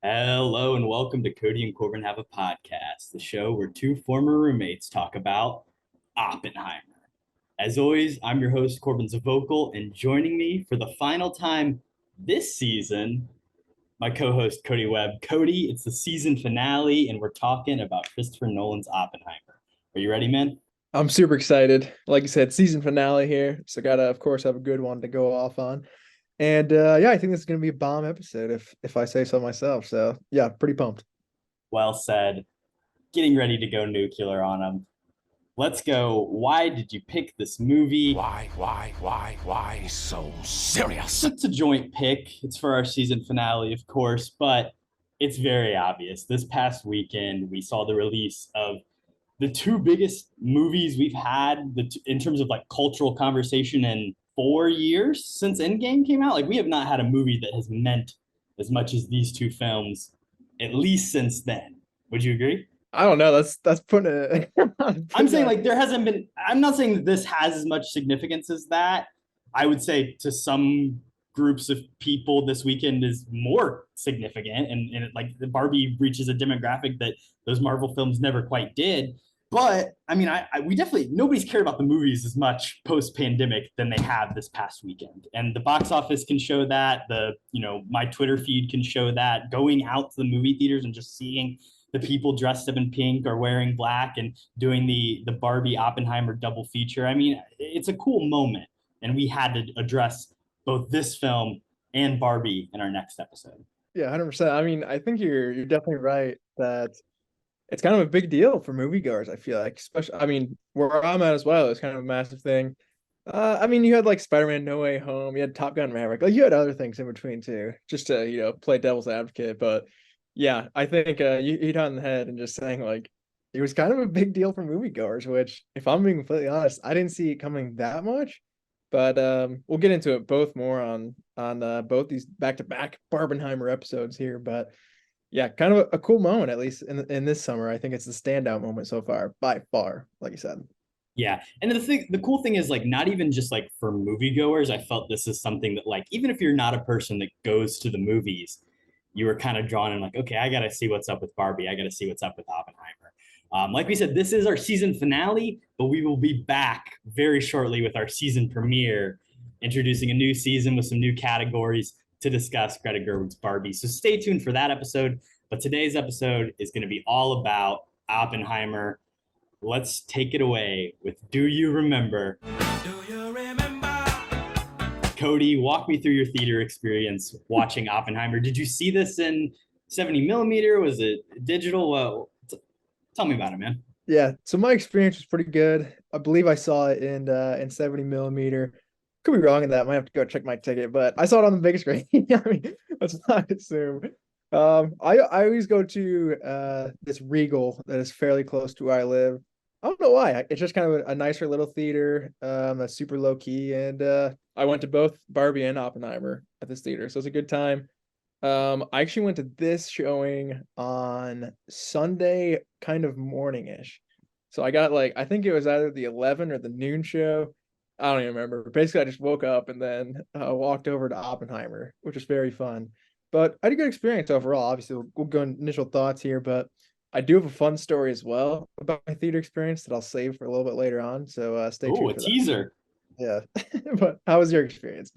Hello and welcome to Kody and Korbin Have a Podcast, the show where two former roommates talk about Oppenheimer. As always, I'm your host, Korbin Zavocal, and joining me for the final time this season, my co-host Kody Webb. Kody, it's the season finale, and we're talking about Christopher Nolan's Oppenheimer. Are you ready, man? I'm super excited. Like you said, season finale here. So gotta, of course, have a good one to go off on. And yeah, I think this is gonna be a bomb episode if I say so myself. So yeah, pretty pumped. Well said. Getting ready to go nuclear on him. Let's go. Why did you pick this movie? Why so serious? It's a joint pick. It's for our season finale, of course, but it's very obvious. This past weekend, we saw the release of the two biggest movies we've had in terms of like cultural conversation in 4 years since Endgame came out. Like, we have not had a movie that has meant as much as these two films, at least since then. Would you agree? I don't know. That's putting it. I'm saying, like, there hasn't been, I'm not saying that this has as much significance as that. I would say to some groups of people, this weekend is more significant. And like, the Barbie reaches a demographic that those Marvel films never quite did. But I mean, we definitely, nobody's cared about the movies as much post pandemic than they have this past weekend. And the box office can show that. My Twitter feed can show that. Going out to the movie theaters and just seeing the people dressed up in pink or wearing black and doing the Barbie Oppenheimer double feature. I mean, it's a cool moment, and we had to address both this film and Barbie in our next episode. Yeah, 100%. I mean, I think you're definitely right that it's kind of a big deal for moviegoers. I feel like, especially, I mean, where I'm at as well, it's kind of a massive thing. I mean, you had like Spider-Man No Way Home, you had Top Gun Maverick, like you had other things in between too, just to play devil's advocate. But yeah, I think you hit on the head and just saying like it was kind of a big deal for moviegoers, which, if I'm being completely honest, I didn't see it coming that much. But we'll get into it both more on both these back-to-back Barbenheimer episodes here. But yeah, kind of a cool moment, at least in this summer. I think it's the standout moment so far, by far, like you said. Yeah. And the cool thing is, like, not even just like for moviegoers, I felt this is something that, like, even if you're not a person that goes to the movies, you were kind of drawn in, like, okay, I got to see what's up with Barbie. I got to see what's up with Oppenheimer. Like we said, this is our season finale, but we will be back very shortly with our season premiere, introducing a new season with some new categories to discuss Greta Gerwig's Barbie. So stay tuned for that episode. But today's episode is going to be all about Oppenheimer. Let's take it away with Do You Remember? Do you remember? Kody, walk me through your theater experience watching Oppenheimer. Did you see this in 70 millimeter? Was it digital? Tell me about it, man. Yeah, so my experience was pretty good. I believe I saw it in 70 millimeter. Could be wrong in that. Might have to go check my ticket, but I saw it on the big screen. I mean, let's not assume. I always go to this Regal that is fairly close to where I live. I don't know why. It's just kind of a nicer little theater, that's super low key, and I went to both Barbie and Oppenheimer at this theater, so it's a good time. I actually went to this showing on Sunday, kind of morning-ish. So I got, like, I think it was either the 11 or the noon show. I don't even remember. Basically, I just woke up and then walked over to Oppenheimer, which was very fun. But I had a good experience overall. Obviously, we'll go initial thoughts here, but I do have a fun story as well about my theater experience that I'll save for a little bit later on. So stay Oh, tuned a for that. teaser. Yeah. But how was your experience?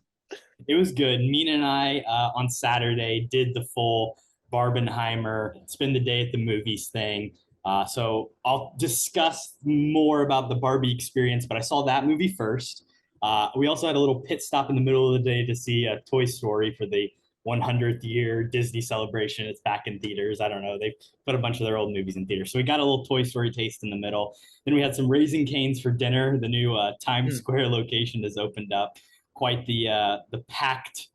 It was good. Mina and I on Saturday did the full Barbenheimer spend the day at the movies thing. So I'll discuss more about the Barbie experience, but I saw that movie first. We also had a little pit stop in the middle of the day to see Toy Story for the 100th year Disney celebration. It's back in theaters. I don't know. They put a bunch of their old movies in theaters. So we got a little Toy Story taste in the middle. Then we had some Raising Cane's for dinner. The new Times Hmm. Square location has opened up. Quite the packed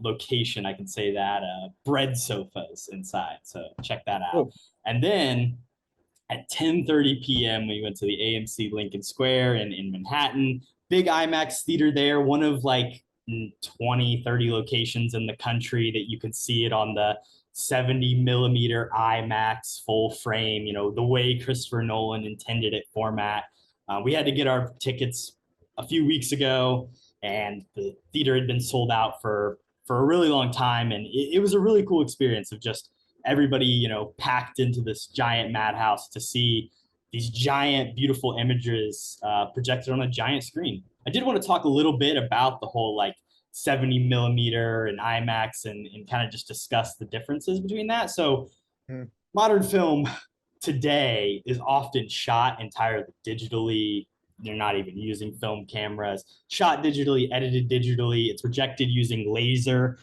location, I can say that. Bread sofas inside. So check that out. Oh, And then at 10:30 p.m., we went to the AMC Lincoln Square in Manhattan. Big IMAX theater there, one of like 20, 30 locations in the country that you can see it on the 70 millimeter IMAX full frame, the way Christopher Nolan intended it format. We had to get our tickets a few weeks ago, and the theater had been sold out for for a really long time. And it was a really cool experience of just everybody, packed into this giant madhouse to see these giant, beautiful images projected on a giant screen. I did want to talk a little bit about the whole like 70 millimeter and IMAX and kind of just discuss the differences between that. So modern film today is often shot entirely digitally. They're not even using film cameras, shot digitally, edited digitally. It's projected using laser,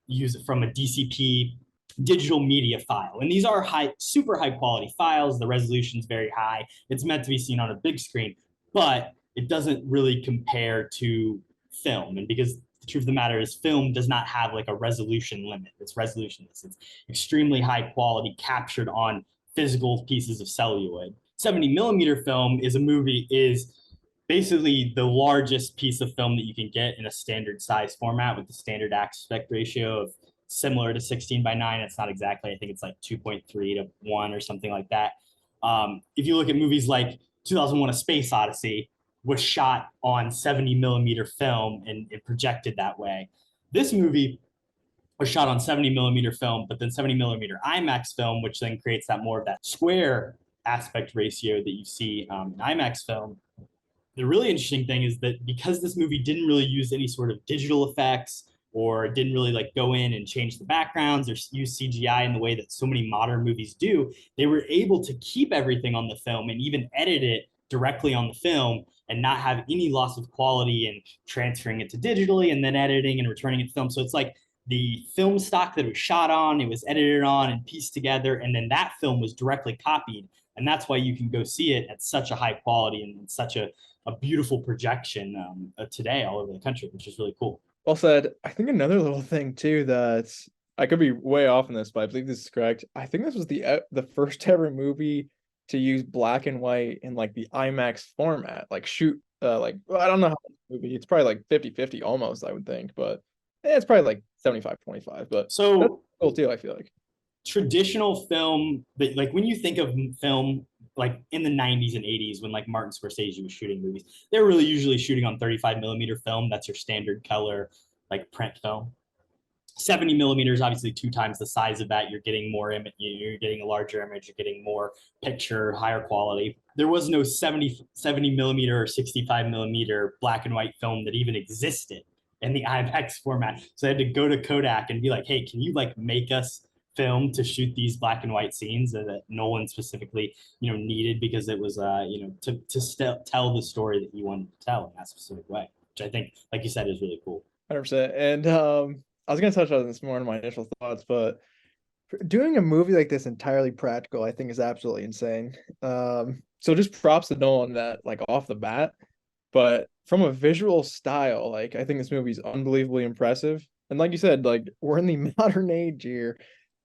use it from a DCP digital media file. And these are super high quality files. The resolution is very high. It's meant to be seen on a big screen, but it doesn't really compare to film. And because the truth of the matter is film does not have like a resolution limit. It's resolutionless. It's extremely high quality captured on physical pieces of celluloid. 70 millimeter film is basically the largest piece of film that you can get in a standard size format with the standard aspect ratio of similar to 16:9. It's not exactly, I think it's like 2.3 to 1 or something like that. If you look at movies like 2001: A Space Odyssey, was shot on 70 millimeter film and projected that way. This movie was shot on 70 millimeter film, but then 70 millimeter IMAX film, which then creates that more of that square aspect ratio that you see in IMAX film. The really interesting thing is that because this movie didn't really use any sort of digital effects or didn't really like go in and change the backgrounds or use CGI in the way that so many modern movies do, they were able to keep everything on the film and even edit it directly on the film and not have any loss of quality and transferring it to digitally and then editing and returning it to film. So it's like the film stock that it was shot on, it was edited on and pieced together, and then that film was directly copied. And that's why you can go see it at such a high quality and such a beautiful projection today all over the country, which is really cool. Well said. I think another little thing too that I could be way off on this, but I believe this is correct. I think this was the first ever movie to use black and white in like the IMAX format, like shoot like I don't know how movie. It's probably like 50-50 almost, I would think, but it's probably like 75-25. But so that's cool too, I feel like. Traditional film, like when you think of film like in the 90s and 80s when like Martin Scorsese was shooting movies, they're really usually shooting on 35 millimeter film. That's your standard color like print film. 70 millimeters, obviously 2 times the size of that. You're getting more image, you're getting a larger image, you're getting more picture, higher quality. There was no 70 millimeter or 65 millimeter black and white film that even existed in the IMAX format. So I had to go to Kodak and be like, hey, can you like make us film to shoot these black and white scenes that Nolan specifically, needed because it was, to tell the story that he wanted to tell in that specific way, which I think, like you said, is really cool. 100%. And I was gonna touch on this more in my initial thoughts, but doing a movie like this entirely practical, I think, is absolutely insane. So just props to Nolan that like off the bat, but from a visual style, like I think this movie is unbelievably impressive. And like you said, like we're in the modern age here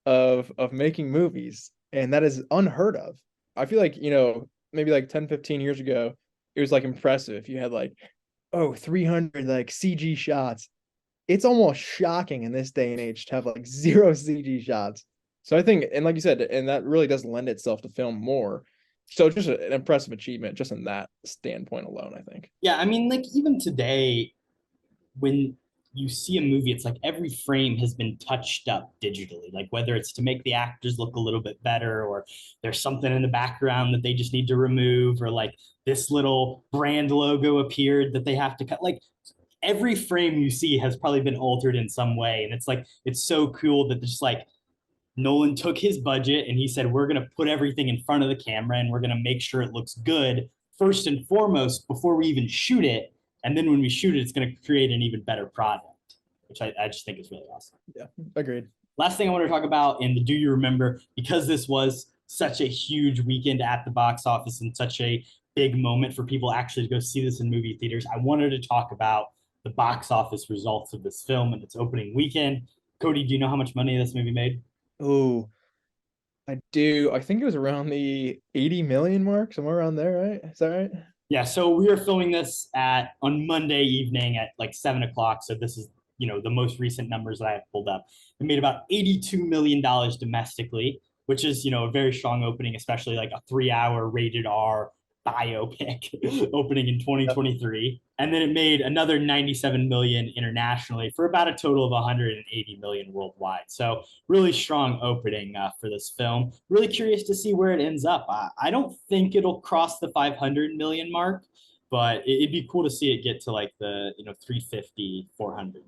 of making movies, and that is unheard of. I feel like, maybe like 10-15 years ago, it was like impressive if you had like 300 like CG shots. It's almost shocking in this day and age to have like 0 CG shots. So I think, and like you said, and that really does lend itself to film more. So just an impressive achievement just in that standpoint alone, I think. Yeah, I mean, like even today, when you see a movie, it's like every frame has been touched up digitally, like whether it's to make the actors look a little bit better or there's something in the background that they just need to remove, or like this little brand logo appeared that they have to cut. Like every frame you see has probably been altered in some way. And it's like, it's so cool that just like Nolan took his budget and he said, we're going to put everything in front of the camera and we're going to make sure it looks good first and foremost before we even shoot it. And then when we shoot it, it's going to create an even better product, which I just think is really awesome. Yeah, agreed. Last thing I want to talk about in the Do You Remember, because this was such a huge weekend at the box office and such a big moment for people actually to go see this in movie theaters, I wanted to talk about the box office results of this film and its opening weekend. Kody, do you know how much money this movie made? Oh, I do. I think it was around the 80 million mark, somewhere around there, right? Is that right? Yeah, so we are filming this on Monday evening at like 7 o'clock. So this is, the most recent numbers that I have pulled up. It made about $82 million domestically, which is, a very strong opening, especially like a 3-hour rated R biopic opening in 2023. And then it made another 97 million internationally for about a total of 180 million worldwide. So really strong opening for this film. Really curious to see where it ends up. I don't think it'll cross the 500 million mark, but it'd be cool to see it get to like the 350, 400.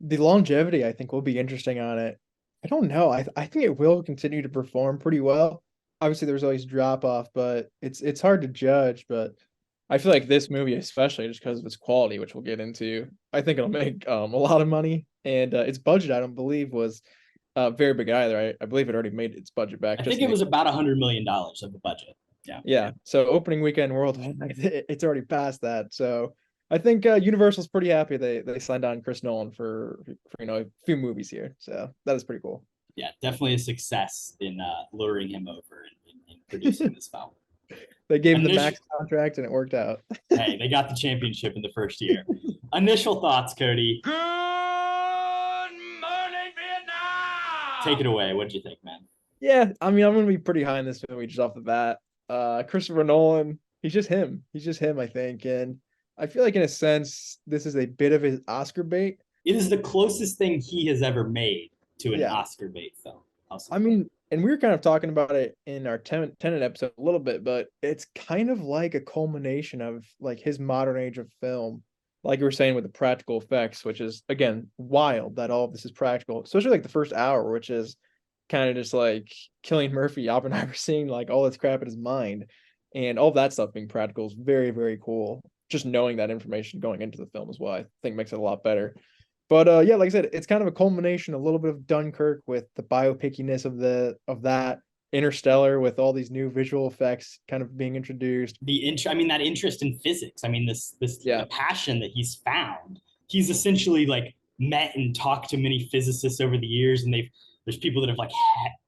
The longevity, I think, will be interesting on it. I don't know. I think it will continue to perform pretty well. Obviously, there's always drop off, but it's hard to judge. But I feel like this movie, especially just because of its quality, which we'll get into, I think it'll make a lot of money. And its budget, I don't believe, was very big either. I believe it already made its budget back. I think it was about $100 million of the budget. Yeah. Yeah. So opening weekend worldwide, it's already past that. So I think Universal's pretty happy they signed on Chris Nolan for a few movies here. So that is pretty cool. Yeah, definitely a success in luring him over and producing this film. They gave him the max contract and it worked out. Hey, they got the championship in the first year. Initial thoughts, Kody. Good morning, Vietnam! Take it away. What did you think, man? Yeah, I mean, I'm gonna be pretty high in this movie just off the bat. Christopher Nolan, he's just him. He's just him, I think. And I feel like in a sense, this is a bit of his Oscar bait. It is the closest thing he has ever made to an Oscar bait film. I mean, and we were kind of talking about it in our Tenet episode a little bit, but it's kind of like a culmination of like his modern age of film. Like you were saying with the practical effects, which is again wild that all of this is practical, especially like the first hour, which is kind of just like Cillian Murphy, Oppenheimer seeing like all this crap in his mind, and all of that stuff being practical is very, very cool. Just knowing that information going into the film as well, I think makes it a lot better. But yeah, like I said, it's kind of a culmination, a little bit of Dunkirk with the biopickiness of that, Interstellar with all these new visual effects kind of being introduced. That interest in physics. I mean, the passion that he's found. He's essentially like met and talked to many physicists over the years, and there's people that have like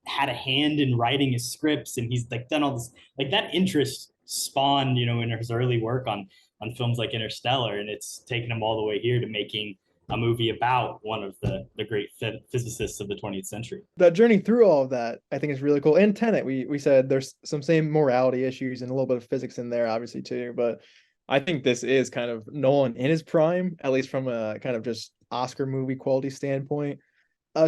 had a hand in writing his scripts, and he's like done all this. Like that interest spawned, in his early work on films like Interstellar, and it's taken him all the way here to making a movie about one of the great physicists of the 20th century. That journey through all of that, I think, is really cool. And Tenet, we said there's some same morality issues and a little bit of physics in there, obviously, too. But I think this is kind of Nolan in his prime, at least from a kind of just Oscar movie quality standpoint.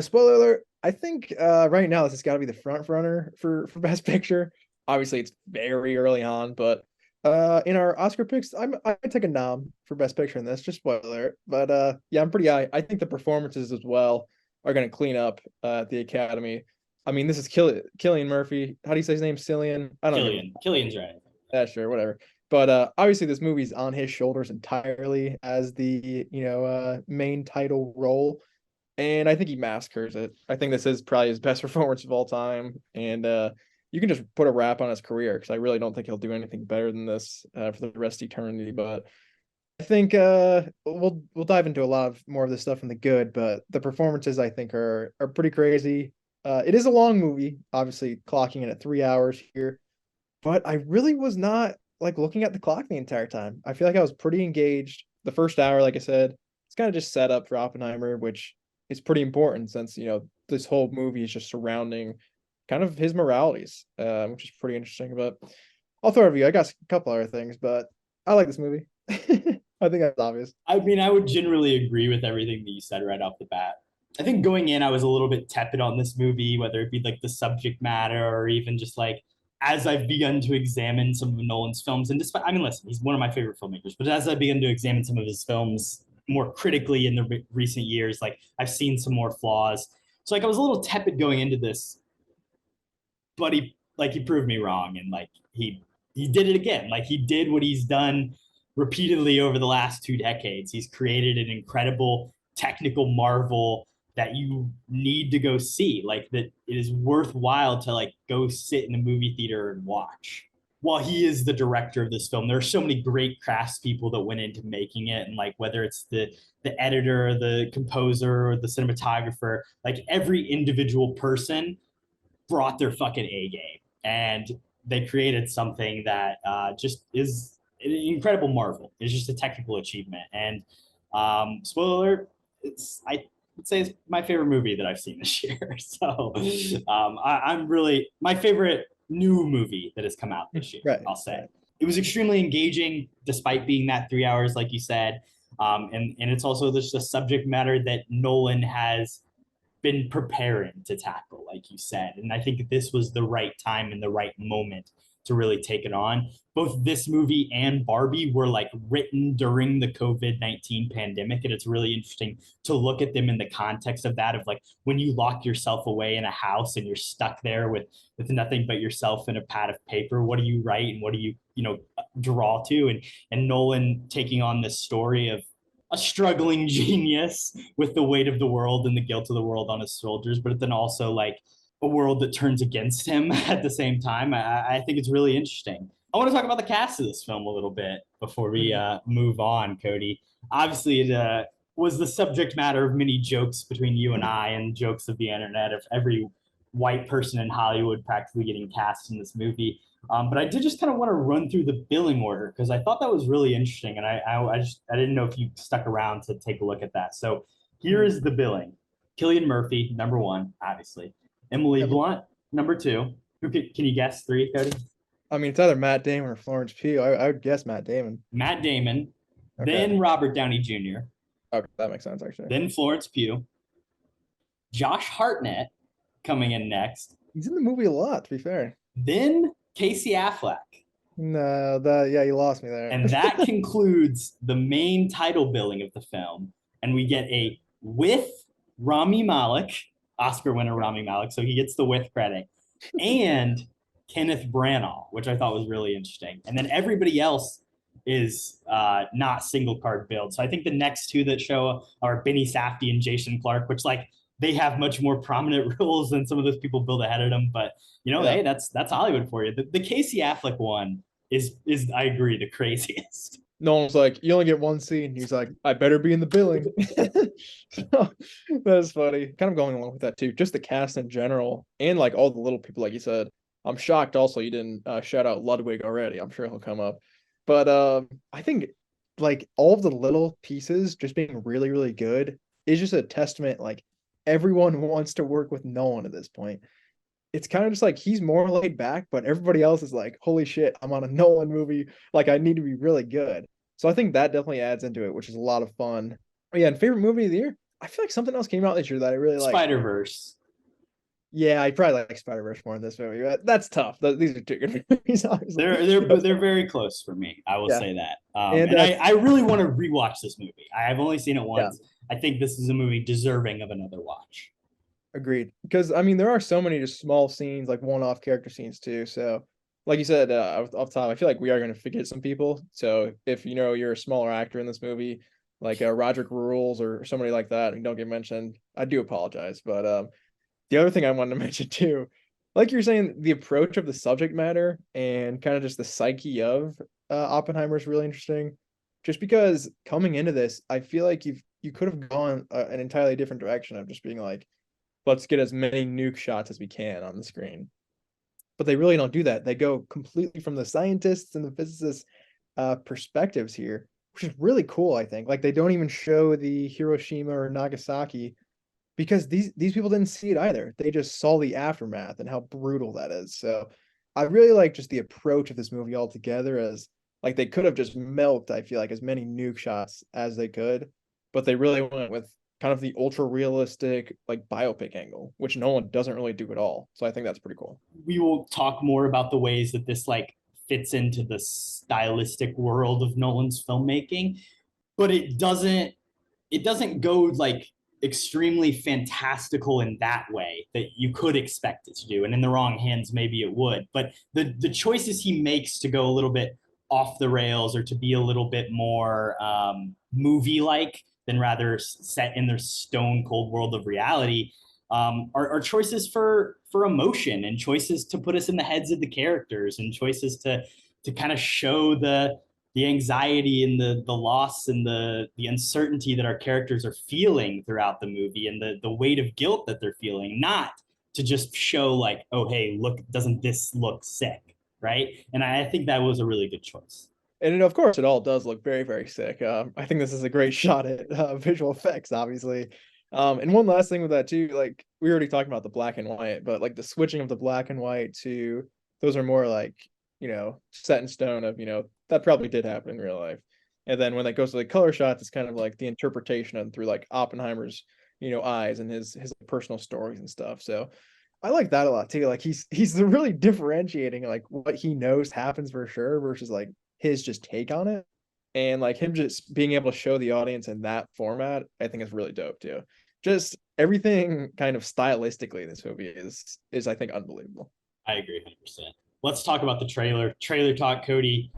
Spoiler alert, I think right now this has got to be the front runner for Best Picture. Obviously, it's very early on, but in our Oscar picks, I take a nom for Best Picture in this, just spoiler alert. But yeah, I'm pretty high. I think the performances as well are going to clean up at the Academy. I mean, this is Cillian Murphy. How do you say his name? Cillian? I don't know. Cillian's right. Yeah, sure, whatever. But obviously, this movie's on his shoulders entirely as the main title role, and I think he massacres it. I think this is probably his best performance of all time, and you can just put a wrap on his career because I really don't think he'll do anything better than this for the rest of eternity. But I think we'll dive into a lot of more of this stuff in the good, but the performances I think are pretty crazy. It is a long movie, obviously clocking in at 3 hours here, but I really was not like looking at the clock the entire time. I feel like I was pretty engaged. The first hour, like I said, it's kind of just set up for Oppenheimer, which is pretty important since this whole movie is just surrounding kind of his moralities, which is pretty interesting. But I'll throw it over you. I got a couple other things, but I like this movie. I think that's obvious. I mean, I would generally agree with everything that you said right off the bat. I think going in, I was a little bit tepid on this movie, whether it be like the subject matter or even just like as I've begun to examine some of Nolan's films. And despite, I mean, listen, he's one of my favorite filmmakers, but as I begun to examine some of his films more critically in the recent years, like I've seen some more flaws. So like I was a little tepid going into this, but he proved me wrong, and like he did it again. Like he did what he's done repeatedly over the last 2 decades. He's created an incredible technical marvel that you need to go see. Like that it is worthwhile to like go sit in a movie theater and watch. While he is the director of this film, there are so many great craftspeople that went into making it, and like whether it's the editor, the composer, or the cinematographer, like every individual person brought their fucking A game, and they created something that just is an incredible marvel. It's just a technical achievement. And spoiler alert, I would say it's my favorite movie that I've seen this year. So I'm really my favorite new movie that has come out this year. Right. I'll say. it was extremely engaging despite being that 3 hours, like you said. And it's also just a subject matter that Nolan has been preparing to tackle, like you said. And I think this was the right time and the right moment to really take it on. Both this movie and Barbie were like written during the COVID-19 pandemic. And it's really interesting to look at them in the context of that, of like when you lock yourself away in a house and you're stuck there with nothing but yourself and a pad of paper, what do you write and what do you draw to? And Nolan taking on this story of a struggling genius with the weight of the world and the guilt of the world on his shoulders, but then also like a world that turns against him at the same time. I think it's really interesting. I want to talk about the cast of this film a little bit before we move on, Kody. Obviously, it was the subject matter of many jokes between you and I, and jokes of the internet of every white person in Hollywood practically getting cast in this movie. But I did just kind of want to run through the billing order because I thought that was really interesting, and I didn't know if you stuck around to take a look at that. So here is the billing: Cillian Murphy, number one, obviously. Emily Blunt, number two. Can you guess three, Kody? I mean, it's either Matt Damon or Florence Pugh. I would guess Matt Damon. Matt Damon, Okay. then Robert Downey Jr., Okay, that makes sense actually. then Florence Pugh, Josh Hartnett coming in next, He's in the movie a lot, to be fair. then Casey Affleck. No, you lost me there. And that concludes the main title billing of the film. And we get a with Rami Malek, Oscar winner Rami Malek, so he gets the with credit, and Kenneth Branagh, which I thought was really interesting. And then everybody else is not single card billed. So I think the next two that show are Benny Safdie and Jason Clarke, which like they have much more prominent roles than some of those people billed ahead of them. But hey, that's Hollywood for you. The Casey Affleck one is I agree, the craziest. Nolan's like, you only get one scene. He's like, I better be in the billing. So, that's funny. Kind of going along with that too. Just the cast in general, and like all the little people, like you said. I'm shocked also you didn't shout out Ludwig already. I'm sure he'll come up. But I think like all of the little pieces just being really, really good is just a testament. Like everyone wants to work with Nolan at this point. It's kind of just like he's more laid back, but everybody else is like, holy shit, I'm on a Nolan movie. Like I need to be really good. So I think that definitely adds into it, which is a lot of fun. Oh, yeah, and favorite movie of the year? I feel like something else came out this year that I really like. Spider-Verse. Yeah, I probably like Spider-Verse more than this movie. But that's tough. These are two good movies, obviously. They're very close for me. I will say that. And I really want to rewatch this movie. I have only seen it once. Yeah. I think this is a movie deserving of another watch. Agreed. Because I mean, there are so many just small scenes, like one-off character scenes too. So, like you said, off top, I feel like we are going to forget some people. So if you're a smaller actor in this movie, like Roderick Rules or somebody like that, and don't get mentioned, I do apologize. But the other thing I wanted to mention too, like you're saying, the approach of the subject matter and kind of just the psyche of Oppenheimer is really interesting. Just because coming into this, I feel like you could have gone an entirely different direction of just being like, let's get as many nuke shots as we can on the screen. But they really don't do that. They go completely from the scientists and the physicists' perspectives here, which is really cool, I think. Like they don't even show the Hiroshima or Nagasaki because these people didn't see it either. They just saw the aftermath and how brutal that is. So I really like just the approach of this movie altogether, as like they could have just milked, I feel like, as many nuke shots as they could, but they really went with kind of the ultra realistic like biopic angle, which Nolan doesn't really do at all. So I think that's pretty cool. We will talk more about the ways that this like fits into the stylistic world of Nolan's filmmaking, but it doesn't go like extremely fantastical in that way that you could expect it to do. And in the wrong hands, maybe it would. But the choices he makes to go a little bit off the rails or to be a little bit more movie-like than rather set in their stone cold world of reality, are choices for emotion and choices to put us in the heads of the characters and choices to kind of show the anxiety and the loss and the uncertainty that our characters are feeling throughout the movie and the weight of guilt that they're feeling, not to just show like, oh, hey, look, doesn't this look sick, right? And I think that was a really good choice. And of course, it all does look very, very sick. I think this is a great shot at visual effects, obviously. And one last thing with that too, like we already talked about the black and white, but like the switching of the black and white to those are more like set in stone of, that probably did happen in real life. And then when it goes to the color shots, it's kind of like the interpretation of through like Oppenheimer's, eyes and his personal stories and stuff. So I like that a lot too. Like he's really differentiating like what he knows happens for sure versus like his just take on it. And like him just being able to show the audience in that format, I think is really dope too. Just everything kind of stylistically in this movie is I think unbelievable. I agree 100%. Let's talk about the trailer. Trailer talk, Kody.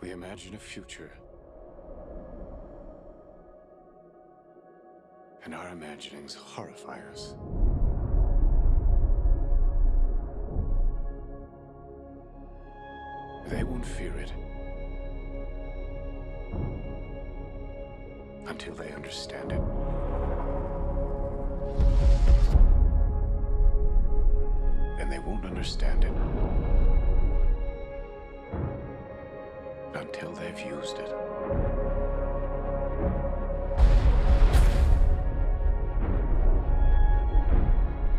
We imagine a future. And our imaginings horrify us. They won't fear it until they understand it. And they won't understand it until they've used it.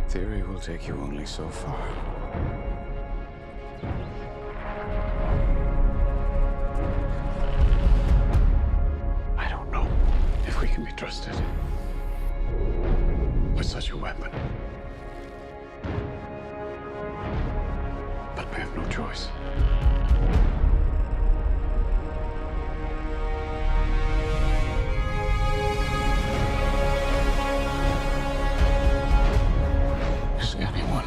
Theory will take you only so far. I don't know if we can be trusted with such a weapon. But we have no choice. Is anyone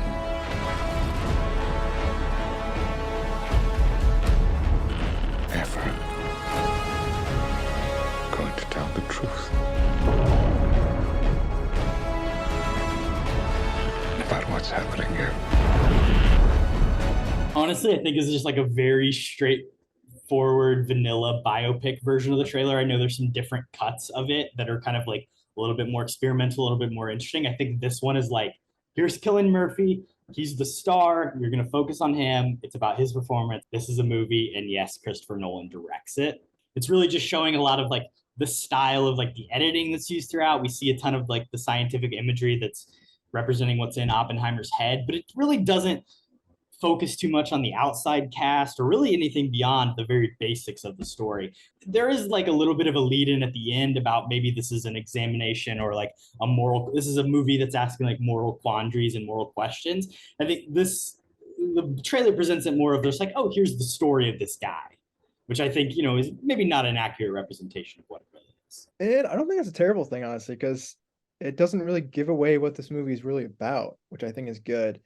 ever going to tell the truth about what's happening here? Honestly, I think it's just like a very straightforward vanilla biopic version of the trailer. I know there's some different cuts of it that are kind of like a little bit more experimental, a little bit more interesting. I think this one is like, here's Cillian Murphy. He's the star. You're going to focus on him. It's about his performance. This is a movie. And yes, Christopher Nolan directs it. It's really just showing a lot of like the style of like the editing that's used throughout. We see a ton of like the scientific imagery that's representing what's in Oppenheimer's head, but it really doesn't focus too much on the outside cast or really anything beyond the very basics of the story. There is like a little bit of a lead in at the end about maybe this is an examination or like this is a movie that's asking like moral quandaries and moral questions. I think the trailer presents it more of just like, oh, here's the story of this guy, which I think, is maybe not an accurate representation of what it really is. And I don't think that's a terrible thing, honestly, because it doesn't really give away what this movie is really about, which I think is good.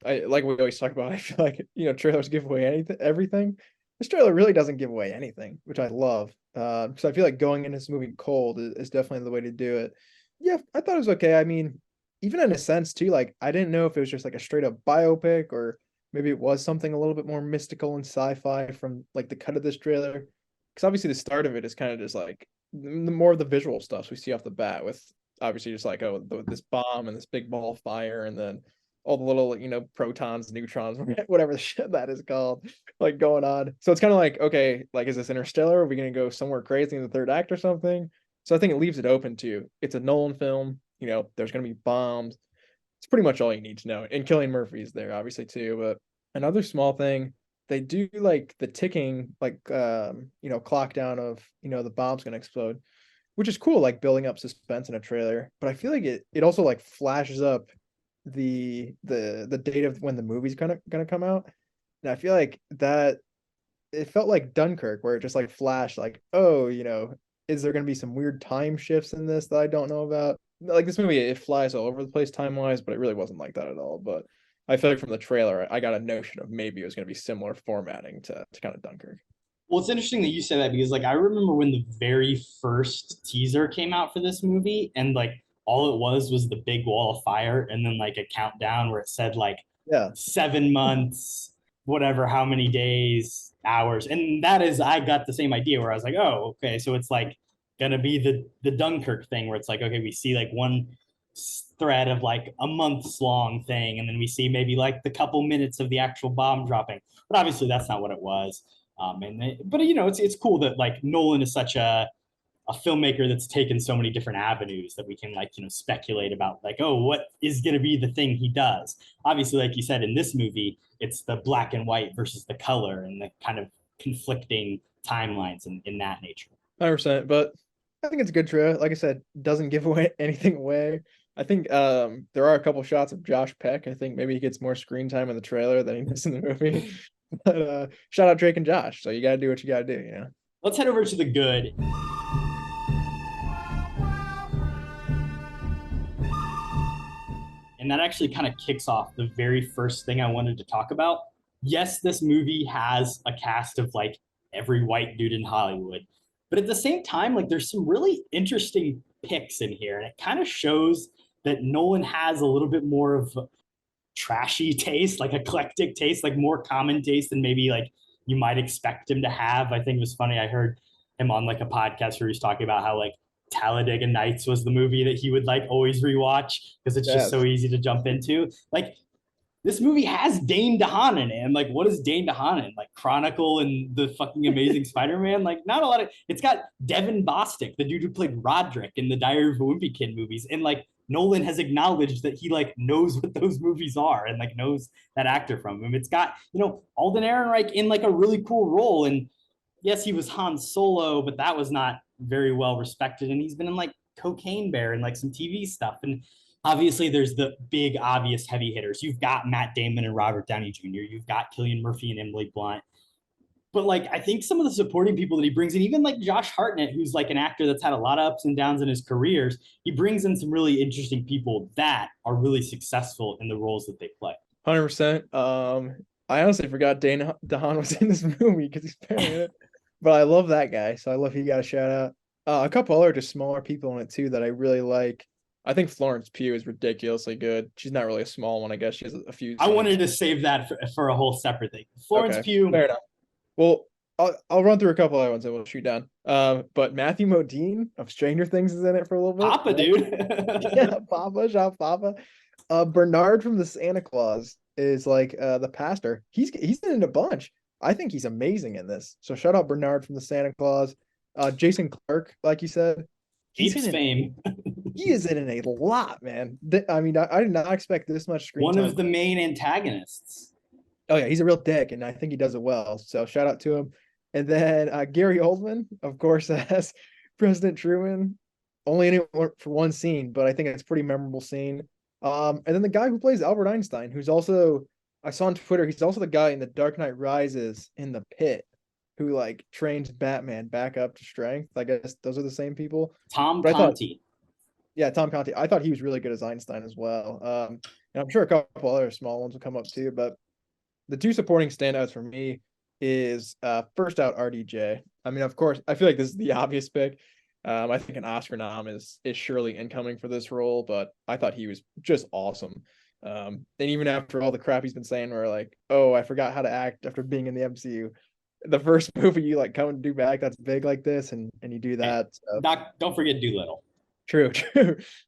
I like we always talk about. I feel like trailers give away everything. This trailer really doesn't give away anything, which I love. Because I feel like going into this movie cold is definitely the way to do it. Yeah, I thought it was okay. I mean, even in a sense too, like I didn't know if it was just like a straight up biopic or maybe it was something a little bit more mystical and sci-fi from like the cut of this trailer. Because obviously the start of it is kind of just like the more of the visual stuff we see off the bat with obviously just like this bomb and this big ball of fire and then all the little, protons, neutrons, whatever the shit that is called, like going on. So it's kind of like, okay, like, is this Interstellar? Are we going to go somewhere crazy in the third act or something? So I think it leaves it open to, it's a Nolan film, there's going to be bombs. It's pretty much all you need to know. And Cillian Murphy's there, obviously, too. But another small thing, they do like the ticking, like, clock down of, the bomb's going to explode, which is cool, like building up suspense in a trailer. But I feel like it also like flashes up the date of when the movie's gonna come out, and I feel like that it felt like Dunkirk where it just like flashed like, oh, is there gonna be some weird time shifts in this that I don't know about? Like this movie, it flies all over the place time wise, but it really wasn't like that at all. But I feel like from the trailer I got a notion of maybe it was gonna be similar formatting to kind of Dunkirk. Well, it's interesting that you say that because like I remember when the very first teaser came out for this movie and like all it was the big wall of fire and then like a countdown where it said like 7 months, whatever, how many days, hours. And I got the same idea where I was like, oh, okay. So it's like gonna be the Dunkirk thing where it's like, okay, we see like one thread of like a month's long thing. And then we see maybe like the couple minutes of the actual bomb dropping. But obviously that's not what it was. But it's cool that like Nolan is such a filmmaker that's taken so many different avenues that we can speculate about, like, oh, what is going to be the thing he does. Obviously, like you said, in this movie, it's the black and white versus the color and the kind of conflicting timelines in that nature. 100%. But I think it's a good trailer. Like I said, doesn't give away anything away. I think there are a couple shots of Josh Peck. I think maybe he gets more screen time in the trailer than he does in the movie. But shout out Drake and Josh. So you got to do what you got to do. Let's head over to the good. And that actually kind of kicks off the very first thing I wanted to talk about. Yes, this movie has a cast of like every white dude in Hollywood, but at the same time, like there's some really interesting picks in here. And it kind of shows that Nolan has a little bit more of a trashy taste, like eclectic taste, like more common taste than maybe like you might expect him to have. I think it was funny. I heard him on like a podcast where he was talking about how like Talladega Nights was the movie that he would like always rewatch because it's just so easy to jump into. Like this movie has Dane DeHaan in it. And like, what is Dane DeHaan in? Like Chronicle and the fucking Amazing Spider-Man? Like not a lot of, it's got Devin Bostic, the dude who played Roderick in the Diary of a Wimpy Kid movies. And like Nolan has acknowledged that he like knows what those movies are and like knows that actor from him. It's got, Alden Ehrenreich in like a really cool role. And yes, he was Han Solo, but that was not very well respected. And he's been in like Cocaine Bear and like some TV stuff. And obviously there's the big obvious heavy hitters. You've got Matt Damon and Robert Downey Jr. You've got Cillian Murphy and Emily Blunt. But like, I think some of the supporting people that he brings in, even like Josh Hartnett, who's like an actor that's had a lot of ups and downs in his careers, he brings in some really interesting people that are really successful in the roles that they play. 100%. I honestly forgot Dane DeHaan was in this movie because he's playing it. But I love that guy, so I love he got a shout out. A couple other just smaller people in it too that I really like. I think Florence Pugh is ridiculously good. She's not really a small one, I guess. She has a few. I wanted to save that for a whole separate thing. Florence Pugh. Fair enough. Well, I'll run through a couple other ones and we'll shoot down. But Matthew Modine of Stranger Things is in it for a little bit. Papa, dude. Yeah, Papa, shout Papa. Bernard from the Santa Claus is like the pastor. He's in it a bunch. I think he's amazing in this. So shout out Bernard from the Santa Claus. Jason Clarke, like you said. Keeps fame. He is in it a lot, man. I mean, I did not expect this much screen time. One of the main antagonists. Oh, yeah, he's a real dick, and I think he does it well. So shout out to him. And then Gary Oldman, of course, as President Truman. Only in it for one scene, but I think it's a pretty memorable scene. And then the guy who plays Albert Einstein, who's also, I saw on Twitter, he's also the guy in The Dark Knight Rises in The Pit, who like trains Batman back up to strength. I guess those are the same people. Tom Conti. Yeah, Tom Conti. I thought he was really good as Einstein as well. And I'm sure a couple other small ones will come up too. But the two supporting standouts for me is first out RDJ. I mean, of course, I feel like this is the obvious pick. I think an Oscar nom is surely incoming for this role, but I thought he was just awesome. And even after all the crap he's been saying, where like, oh, I forgot how to act after being in the MCU. The first movie you like come and do back that's big like this, and you do that. So. Don't forget Doolittle. True.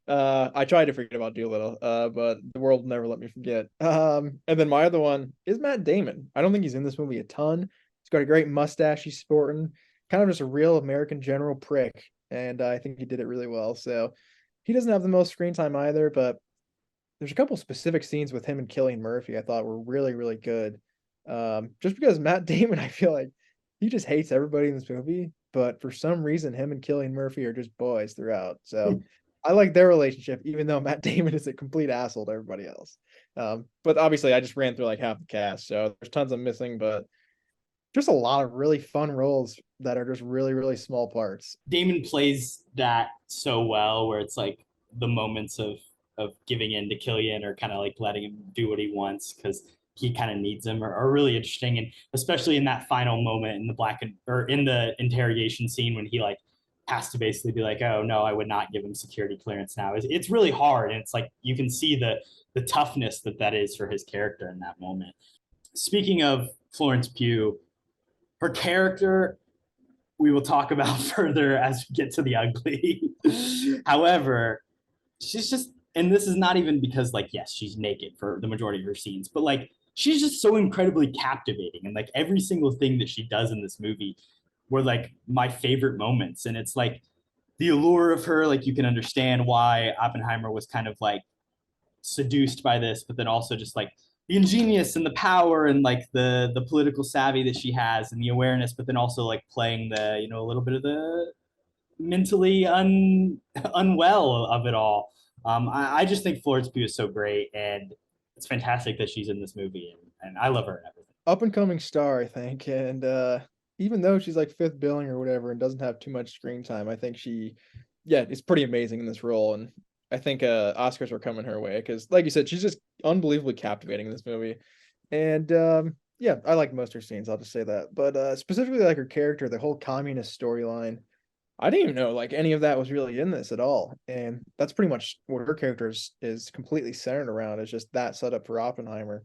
I tried to forget about Doolittle, but the world will never let me forget. And then my other one is Matt Damon. I don't think he's in this movie a ton. He's got a great mustache he's sporting, kind of just a real American general prick, and I think he did it really well. So he doesn't have the most screen time either, but there's a couple specific scenes with him and Cillian Murphy I thought were really, really good. Just because Matt Damon, I feel like he just hates everybody in this movie, but for some reason, him and Cillian Murphy are just boys throughout. So I like their relationship, even though Matt Damon is a complete asshole to everybody else. But obviously, I just ran through like half the cast, so there's tons I'm missing, but just a lot of really fun roles that are just really, really small parts. Damon plays that so well, where it's like the moments of giving in to Cillian or kind of like letting him do what he wants because he kind of needs him are really interesting. And especially in that final moment in the interrogation scene when he like has to basically be like, oh no, I would not give him security clearance now. It's really hard. And it's like, you can see the toughness that is for his character in that moment. Speaking of Florence Pugh, her character, we will talk about further as we get to the ugly. However, she's just, and this is not even because like, yes, she's naked for the majority of her scenes, but like she's just so incredibly captivating. And like every single thing that she does in this movie were like my favorite moments. And it's like the allure of her, like you can understand why Oppenheimer was kind of like seduced by this, but then also just like the ingenious and the power and like the political savvy that she has and the awareness, but then also like playing the, you know, a little bit of the mentally unwell of it all. I just think Florence Pugh is so great, and it's fantastic that she's in this movie, and I love her and everything. Up and coming star, I think. And even though she's like fifth billing or whatever and doesn't have too much screen time, I think she, yeah, is pretty amazing in this role. And I think Oscars were coming her way because, like you said, she's just unbelievably captivating in this movie. And yeah, I like most of her scenes. I'll just say that. But specifically, like her character, the whole communist storyline. I didn't even know like any of that was really in this at all. And that's pretty much what her character is completely centered around, is just that setup for Oppenheimer.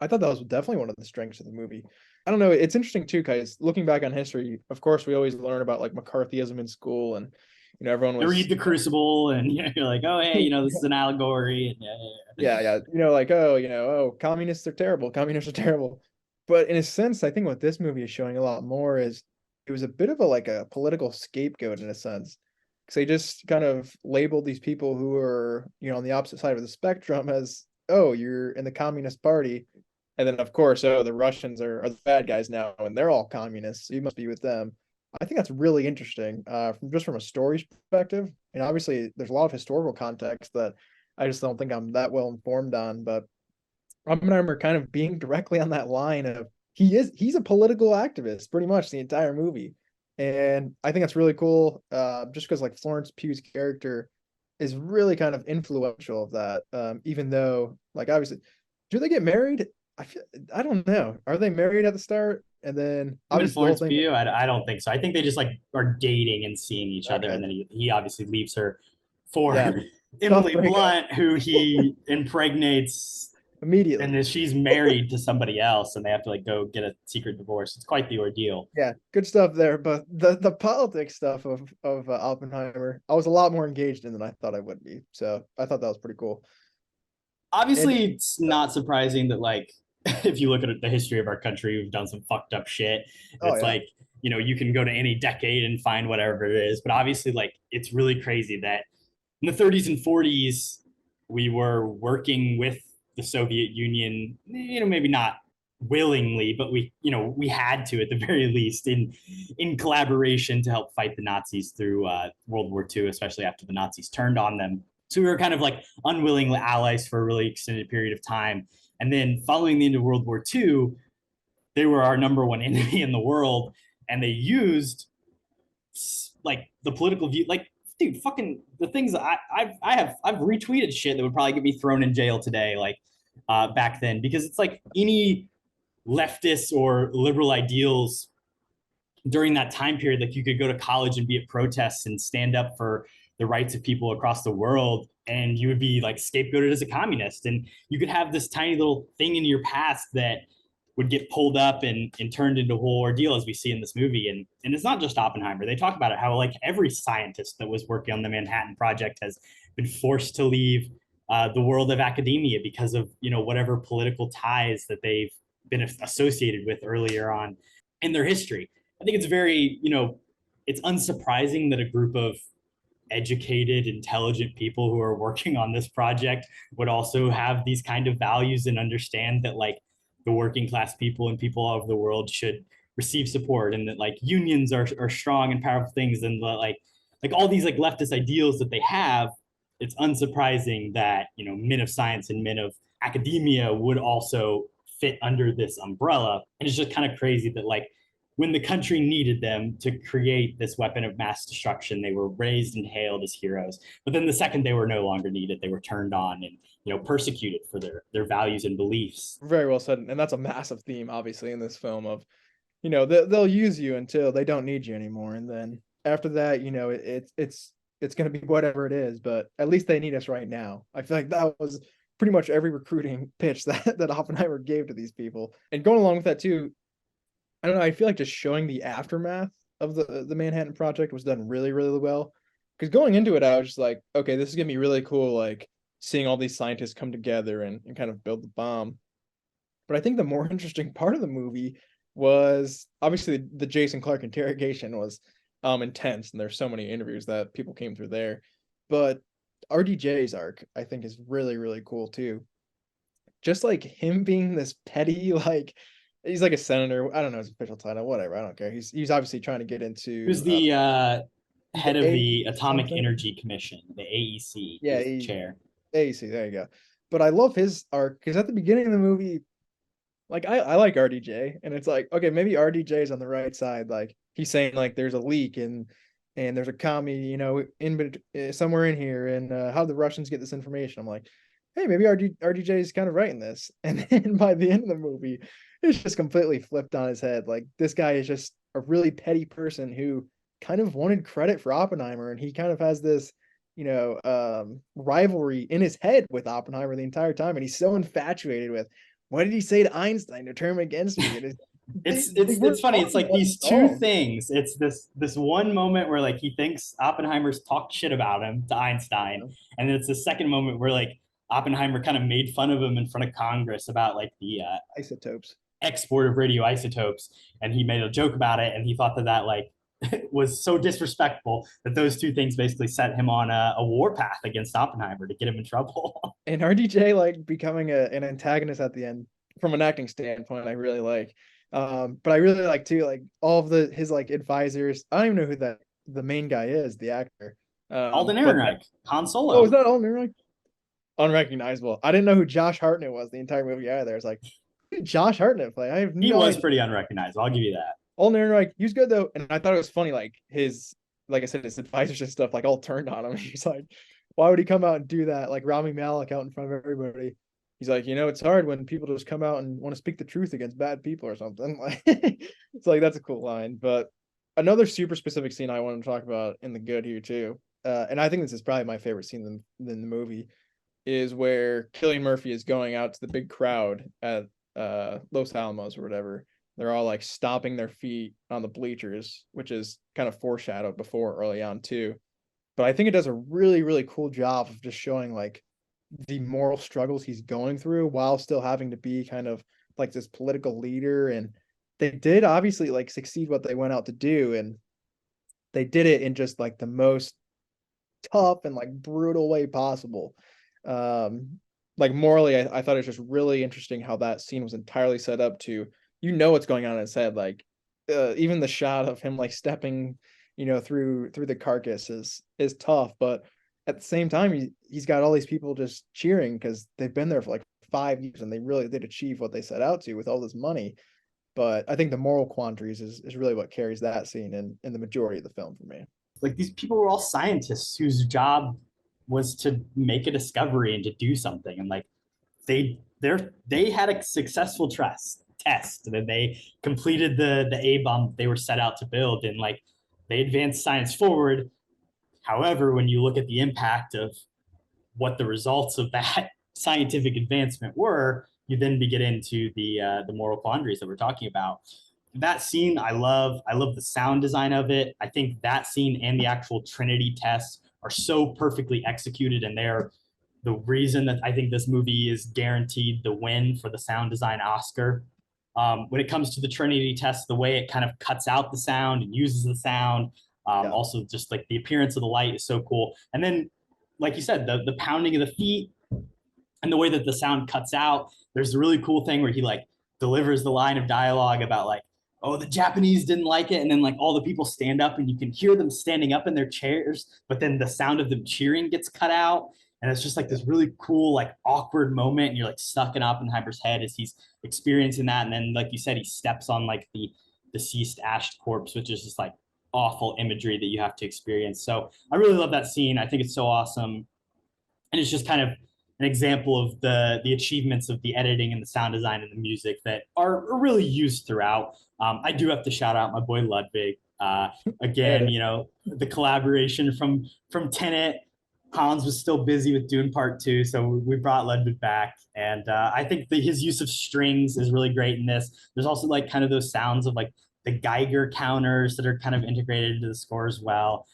I thought that was definitely one of the strengths of the movie. I don't know. It's interesting too, guys. Looking back on history, of course, we always learn about like McCarthyism in school, and everyone You was read The Crucible, and you're like, oh, hey, this is an allegory. And yeah, like oh, communists are terrible. Communists are terrible. But in a sense, I think what this movie is showing a lot more is it was a bit of a political scapegoat in a sense, because they just kind of labeled these people who are on the opposite side of the spectrum as, oh, you're in the Communist Party. And then, of course, oh, the Russians are the bad guys now, and they're all communists. So you must be with them. I think that's really interesting, from a story perspective. And obviously, there's a lot of historical context that I just don't think I'm that well informed on. But Oppenheimer kind of being directly on that line of he's a political activist pretty much the entire movie, and I think that's really cool. Just because like Florence Pugh's character is really kind of influential of that. Even though like obviously, do they get married? I don't know. Are they married at the start? And then Even obviously the whole Florence thing. Pugh, I don't think so. I think they just like are dating and seeing each other, Okay. and then he obviously leaves her for Yeah. Emily Tough breakup. Blunt, who he impregnates, Immediately. and then she's married to somebody else, and they have to like go get a secret divorce. It's quite the ordeal. Yeah, good stuff there. But the politics stuff of Oppenheimer, I was a lot more engaged in than I thought I would be. So I thought that was pretty cool. Obviously, And it's not surprising that like if you look at the history of our country, we've done some fucked up shit. oh It's yeah, like, you can go to any decade and find whatever it is. But obviously, like it's really crazy that in the 30s and 40s, we were working with the Soviet Union, maybe not willingly, but we had to at the very least in collaboration to help fight the Nazis through World War II, especially after the Nazis turned on them. So we were kind of like unwilling allies for a really extended period of time. And then following the end of World War II, they were our number one enemy in the world, and they used like the political view, like dude, fucking the things I've retweeted shit that would probably get me thrown in jail today, like back then, because it's like any leftist or liberal ideals during that time period, like you could go to college and be at protests and stand up for the rights of people across the world, and you would be like scapegoated as a communist, and you could have this tiny little thing in your past that would get pulled up and turned into a whole ordeal, as we see in this movie. And it's not just Oppenheimer. They talk about it, how like every scientist that was working on the Manhattan Project has been forced to leave the world of academia because of whatever political ties that they've been associated with earlier on in their history. I think it's very, it's unsurprising that a group of educated, intelligent people who are working on this project would also have these kind of values and understand that like the working class people and people all over the world should receive support, and that like unions are strong and powerful things, and like all these like leftist ideals that they have. It's unsurprising that men of science and men of academia would also fit under this umbrella. And it's just kind of crazy that like when the country needed them to create this weapon of mass destruction, they were raised and hailed as heroes. But then the second they were no longer needed, they were turned on and persecuted for their values and beliefs. very well said. And that's a massive theme, obviously, in this film of, they'll use you until they don't need you anymore, and then after that, it's going to be whatever it is. But at least they need us right now. I feel like that was pretty much every recruiting pitch that Oppenheimer gave to these people. And going along with that too, I don't know, I feel like just showing the aftermath of the Manhattan Project was done really, really well. Because going into it, I was just like, okay, this is gonna be really cool, like seeing all these scientists come together and kind of build the bomb. But I think the more interesting part of the movie was obviously the Jason Clarke interrogation was intense, and there's so many interviews that people came through there. But RDJ's arc, I think, is really, really cool too. Just like him being this petty, like he's like a senator. I don't know his official title, whatever. I don't care. He's obviously trying to get into Who's the head of the Atomic something? Energy Commission, the AEC? Yeah, He's chair. AC, there you go. But I love his arc because at the beginning of the movie, like I like RDJ, and it's like, okay, maybe RDJ is on the right side. Like he's saying like there's a leak and there's a commie, somewhere in here, and how the Russians get this information. I'm like, hey, maybe RDJ is kind of right in this. And then by the end of the movie, it's just completely flipped on his head. Like this guy is just a really petty person who kind of wanted credit for Oppenheimer, and he kind of has this rivalry in his head with Oppenheimer the entire time, and he's so infatuated with what did he say to Einstein to turn him against me? And it's funny. It's like these two things. It's this one moment where like he thinks Oppenheimer's talked shit about him to Einstein, and then it's the second moment where like Oppenheimer kind of made fun of him in front of Congress about like the isotopes, export of radioisotopes, and he made a joke about it, and he thought that like was so disrespectful that those two things basically set him on a war path against Oppenheimer to get him in trouble. And RDJ like becoming an antagonist at the end from an acting standpoint, I really like. But I really like too, like all of his like advisors. I don't even know who the main guy is, the actor. Alden Ehrenreich, Han Solo. Oh, is that Alden Ehrenreich? Unrecognizable. I didn't know who Josh Hartnett was the entire movie either. I was like, who did Josh Hartnett play? I have no He was idea. pretty unrecognizable. I'll give you that. Alden Ehrenreich, he was good though, and I thought it was funny, like like I said, his advisors and stuff, like all turned on him. He's like, why would he come out and do that? Like Rami Malek out in front of everybody. He's like, it's hard when people just come out and want to speak the truth against bad people or something. Like, it's like that's a cool line. But another super specific scene I want to talk about in the good here too, and I think this is probably my favorite scene in the movie, is where Cillian Murphy is going out to the big crowd at Los Alamos or whatever. They're all like stomping their feet on the bleachers, which is kind of foreshadowed before early on too. But I think it does a really, really cool job of just showing like the moral struggles he's going through while still having to be kind of like this political leader. And they did obviously like succeed what they went out to do. And they did it in just like the most tough and like brutal way possible. Like morally, I thought it was just really interesting how that scene was entirely set up to, what's going on in his head. Like even the shot of him like stepping, through the carcass is tough, but at the same time, he's got all these people just cheering because they've been there for like 5 years and they really did achieve what they set out to with all this money. But I think the moral quandaries is really what carries that scene in the majority of the film for me. Like these people were all scientists whose job was to make a discovery and to do something, and like they had a successful test, and they completed the A bomb they were set out to build, and like they advanced science forward. However, when you look at the impact of what the results of that scientific advancement were, you then get into the moral quandaries that we're talking about. That scene, I love. I love the sound design of it. I think that scene and the actual Trinity test are so perfectly executed, and they're the reason that I think this movie is guaranteed the win for the sound design Oscar. When it comes to the Trinity test, the way it kind of cuts out the sound and uses the sound, also just like the appearance of the light is so cool. And then, like you said, the pounding of the feet and the way that the sound cuts out, there's a really cool thing where he like delivers the line of dialogue about like, oh, the Japanese didn't like it. And then like all the people stand up and you can hear them standing up in their chairs, but then the sound of them cheering gets cut out. And it's just like this really cool, like awkward moment. And you're like stuck in Oppenheimer's head as he's experiencing that. And then, like you said, he steps on like the deceased ashed corpse, which is just like awful imagery that you have to experience. So I really love that scene. I think it's so awesome. And it's just kind of an example of the achievements of the editing and the sound design and the music that are really used throughout. I do have to shout out my boy Ludwig. Again, the collaboration from Tenet. Hans was still busy with Dune Part 2, so we brought Ludwig back. And I think his use of strings is really great in this. There's also like kind of those sounds of like the Geiger counters that are kind of integrated into the score as well.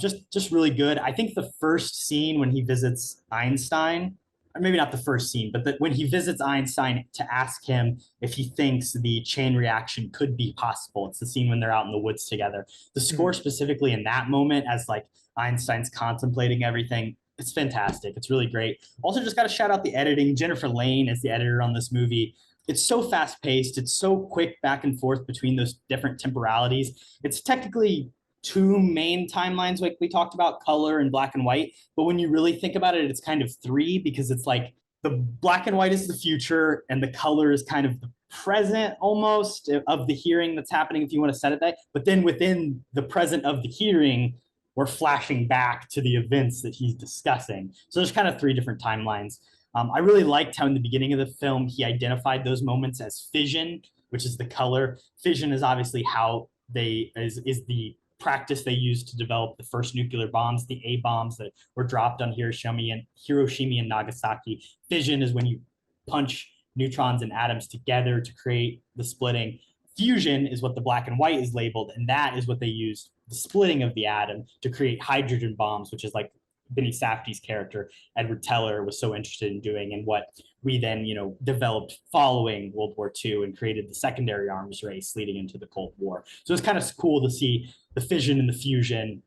Just really good. I think the first scene when he visits Einstein maybe not the first scene, but when he visits Einstein to ask him if he thinks the chain reaction could be possible. It's the scene when they're out in the woods together. The score specifically in that moment, as like Einstein's contemplating everything, it's fantastic. It's really great. Also, just got to shout out the editing. Jennifer Lane is the editor on this movie. It's so fast paced. It's so quick back and forth between those different temporalities. It's technically two main timelines, like we talked about, color and black and white. But when you really think about it, it's kind of three, because it's like the black and white is the future and the color is kind of the present almost of the hearing that's happening, if you want to set it that. But then within the present of the hearing, we're flashing back to the events that he's discussing. So there's kind of three different timelines. I really liked how in the beginning of the film, he identified those moments as fission, which is the color. Fission is obviously how is the practice they used to develop the first nuclear bombs, the A bombs that were dropped on Hiroshima and Nagasaki. Fission is when you punch neutrons and atoms together to create the splitting. Fusion is what the black and white is labeled, and that is what they used, the splitting of the atom, to create hydrogen bombs, which is like Benny Safdie's character, Edward Teller, was so interested in doing, and what we then, developed following World War II and created the secondary arms race leading into the Cold War. So it's kind of cool to see the fission and the fusion,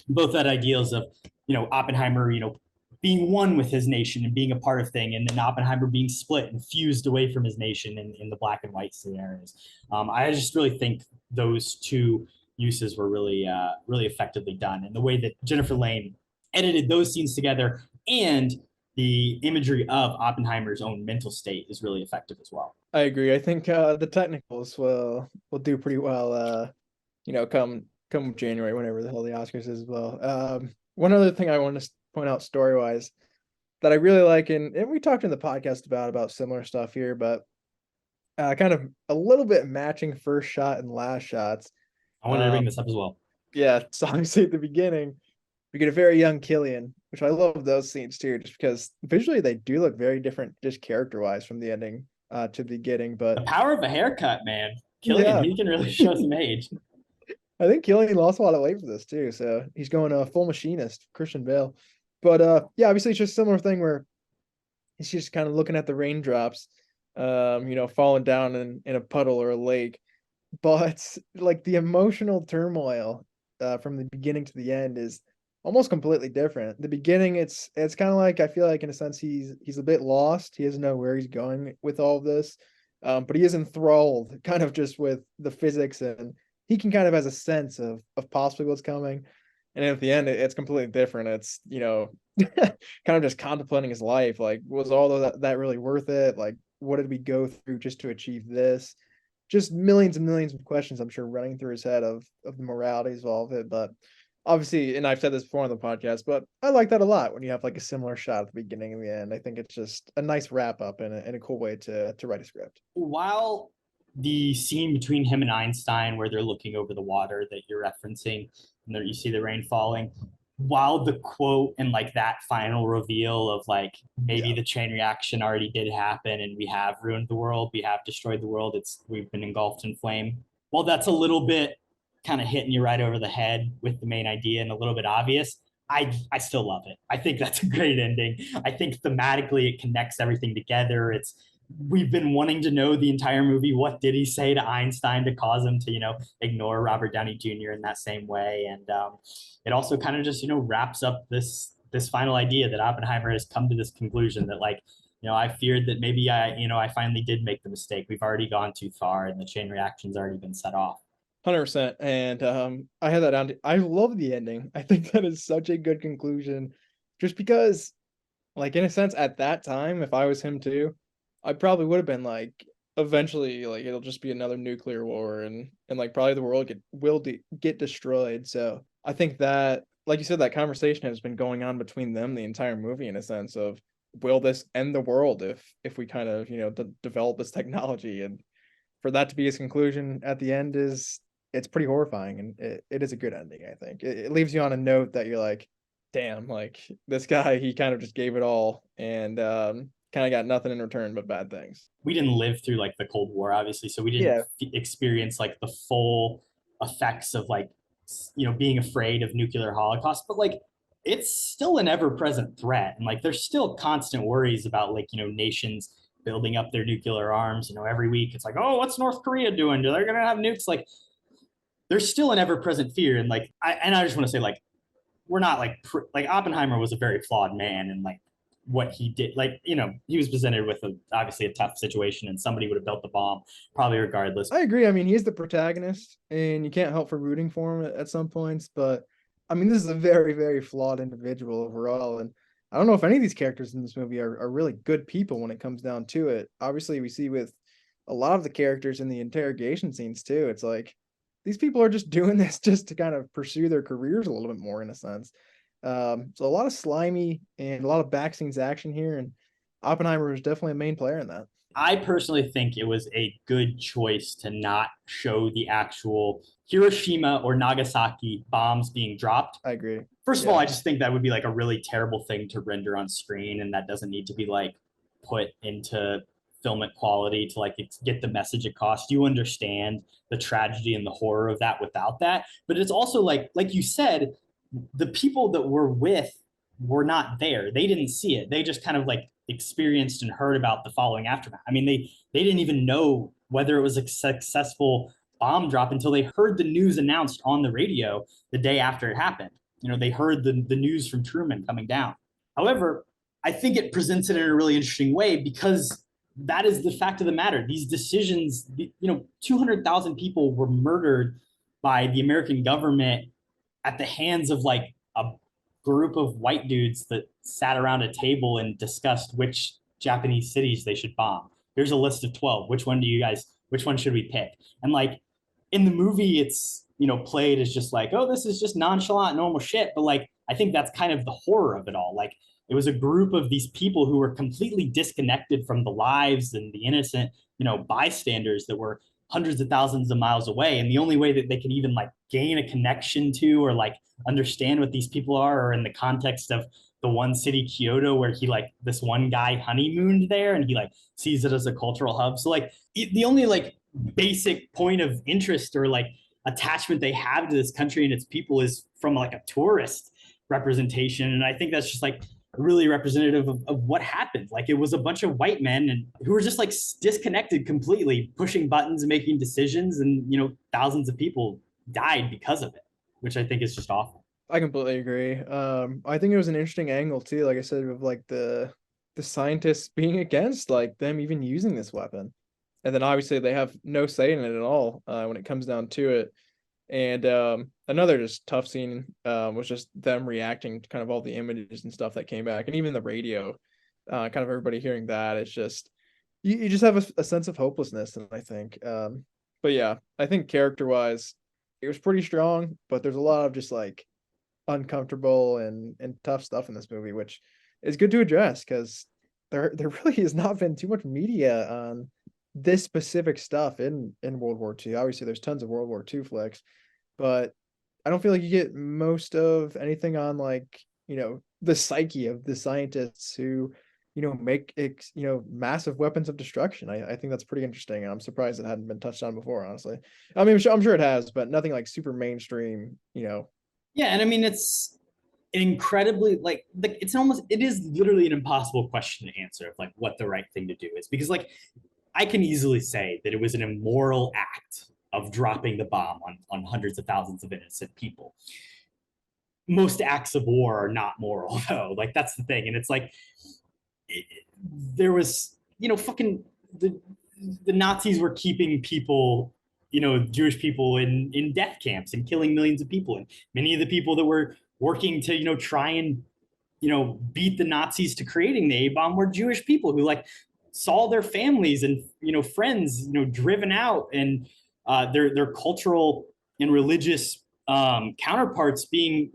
both that ideals of, Oppenheimer, being one with his nation and being a part of thing, and then Oppenheimer being split and fused away from his nation in the black and white scenarios. I just really think those two uses were really, really effectively done. And the way that Jennifer Lane edited those scenes together and the imagery of Oppenheimer's own mental state is really effective as well. I agree. I think the technicals will do pretty well. Come January, whenever the hell the Oscars is as well. One other thing I want to point out story wise that I really like, and we talked in the podcast about similar stuff here, but kind of a little bit matching first shot and last shots. I wanted to bring this up as well. Yeah, so obviously at the beginning, we get a very young Killian, which I love those scenes too, just because visually they do look very different, just character-wise from the ending to the beginning. But the power of a haircut, man. Killian, he can really show some age. I think Killian lost a lot of weight for this too, so he's going a full machinist, Christian Bale. But yeah, obviously it's just a similar thing where he's just kind of looking at the raindrops, falling down in a puddle or a lake. But like the emotional turmoil from the beginning to the end is almost completely different. The beginning, it's kind of like, I feel like in a sense he's a bit lost. He doesn't know where he's going with all of this, but he is enthralled kind of just with the physics, and he can kind of has a sense of possibly what's coming. And at the end, it's completely different. It's, kind of just contemplating his life. Like, was all of that really worth it? Like, what did we go through just to achieve this? Just millions and millions of questions, I'm sure, running through his head of the moralities of all of it. But obviously, and I've said this before on the podcast, but I like that a lot when you have like a similar shot at the beginning and the end. I think it's just a nice wrap up and a cool way to write a script. While the scene between him and Einstein, where they're looking over the water that you're referencing, and there you see the rain falling, while the quote and like that final reveal of like maybe the chain reaction already did happen and we have ruined the world, we have destroyed the world, we've been engulfed in flame. Well, that's a little bit kind of hitting you right over the head with the main idea and a little bit obvious. I still love it. I think that's a great ending. I think thematically it connects everything together. We've been wanting to know the entire movie, what did he say to Einstein to cause him to, ignore Robert Downey Jr. in that same way. And it also kind of just, wraps up this final idea that Oppenheimer has come to this conclusion that like, I feared that maybe I finally did make the mistake. We've already gone too far and the chain reaction's already been set off. 100%. And I had that down. I love the ending. I think that is such a good conclusion, just because, like, in a sense, at that time, if I was him too, I probably would have been like, eventually, like, it'll just be another nuclear war, and like probably the world will get destroyed. So I think that, like you said, that conversation has been going on between them the entire movie, in a sense of, will this end the world if we kind of develop this technology? And for that to be his conclusion at the end it's pretty horrifying, and it is a good ending. I think it leaves you on a note that you're like, damn, like this guy, he kind of just gave it all and kind of got nothing in return but bad things. We didn't live through like the Cold War, obviously, so we didn't experience like the full effects of like being afraid of nuclear holocaust, but like it's still an ever-present threat. And like, there's still constant worries about like, nations building up their nuclear arms. Every week it's like, oh, what's North Korea doing? They're going to have nukes. Like, there's still an ever-present fear. And like, I just want to say, like, we're not like, like Oppenheimer was a very flawed man. And like what he did, like, he was presented with obviously a tough situation, and somebody would have built the bomb probably regardless. I agree. I mean, he's the protagonist and you can't help for rooting for him at some points, but I mean, this is a very, very flawed individual overall. And I don't know if any of these characters in this movie are really good people when it comes down to it. Obviously, we see with a lot of the characters in the interrogation scenes too, it's like these people are just doing this just to kind of pursue their careers a little bit more in a sense. So a lot of slimy and a lot of back scenes action here, and Oppenheimer was definitely a main player in that. I personally think it was a good choice to not show the actual Hiroshima or Nagasaki bombs being dropped. I agree. First of all, I just think that would be like a really terrible thing to render on screen, and that doesn't need to be like put into filmic quality to like get the message across. You understand the tragedy and the horror of that without that. But it's also like you said, the people that we're with were not there. They didn't see it. They just kind of like experienced and heard about the following aftermath. I mean, they didn't even know whether it was a successful bomb drop until they heard the news announced on the radio the day after it happened. They heard the news from Truman coming down. However, I think it presents it in a really interesting way, because that is the fact of the matter. These decisions, 200,000 people were murdered by the American government at the hands of like a group of white dudes that sat around a table and discussed which Japanese cities they should bomb. Here's a list of 12. Which one should we pick? And like in the movie, it's, played as just like, oh, this is just nonchalant, normal shit. But like, I think that's kind of the horror of it all. Like, it was a group of these people who were completely disconnected from the lives and the innocent, bystanders that were hundreds of thousands of miles away. And the only way that they could even like gain a connection to or like understand what these people are in the context of the one city, Kyoto, where he like this one guy honeymooned there and he like sees it as a cultural hub. So like the only like basic point of interest or like attachment they have to this country and its people is from like a tourist representation. And I think that's just like really representative of what happened. Like, it was a bunch of white men and who were just like disconnected completely, pushing buttons and making decisions, and thousands of people died because of it, which I think is just awful. I completely agree. I think it was an interesting angle too, like I said, of like the scientists being against like them even using this weapon, and then obviously they have no say in it at all when it comes down to it. And another just tough scene was just them reacting to kind of all the images and stuff that came back, and even the radio, kind of everybody hearing that. It's just you just have a sense of hopelessness, and I think but yeah, I think character wise it was pretty strong, but there's a lot of just like uncomfortable and tough stuff in this movie, which is good to address, because there really has not been too much media on this specific stuff in World War II. Obviously, there's tons of World War II flicks, but I don't feel like you get most of anything on like, the psyche of the scientists who, make, massive weapons of destruction. I think that's pretty interesting, and I'm surprised it hadn't been touched on before, honestly. I mean, I'm sure it has, but nothing like super mainstream, Yeah, and I mean, it's incredibly like it is literally an impossible question to answer of like what the right thing to do is, because like I can easily say that it was an immoral act of dropping the bomb on hundreds of thousands of innocent people. Most acts of war are not moral, though. Like, that's the thing. And it's like, there was, fucking the Nazis were keeping people, Jewish people in death camps and killing millions of people. And many of the people that were working to, try and, beat the Nazis to creating the A-bomb were Jewish people who like saw their families and friends driven out, and their cultural and religious counterparts being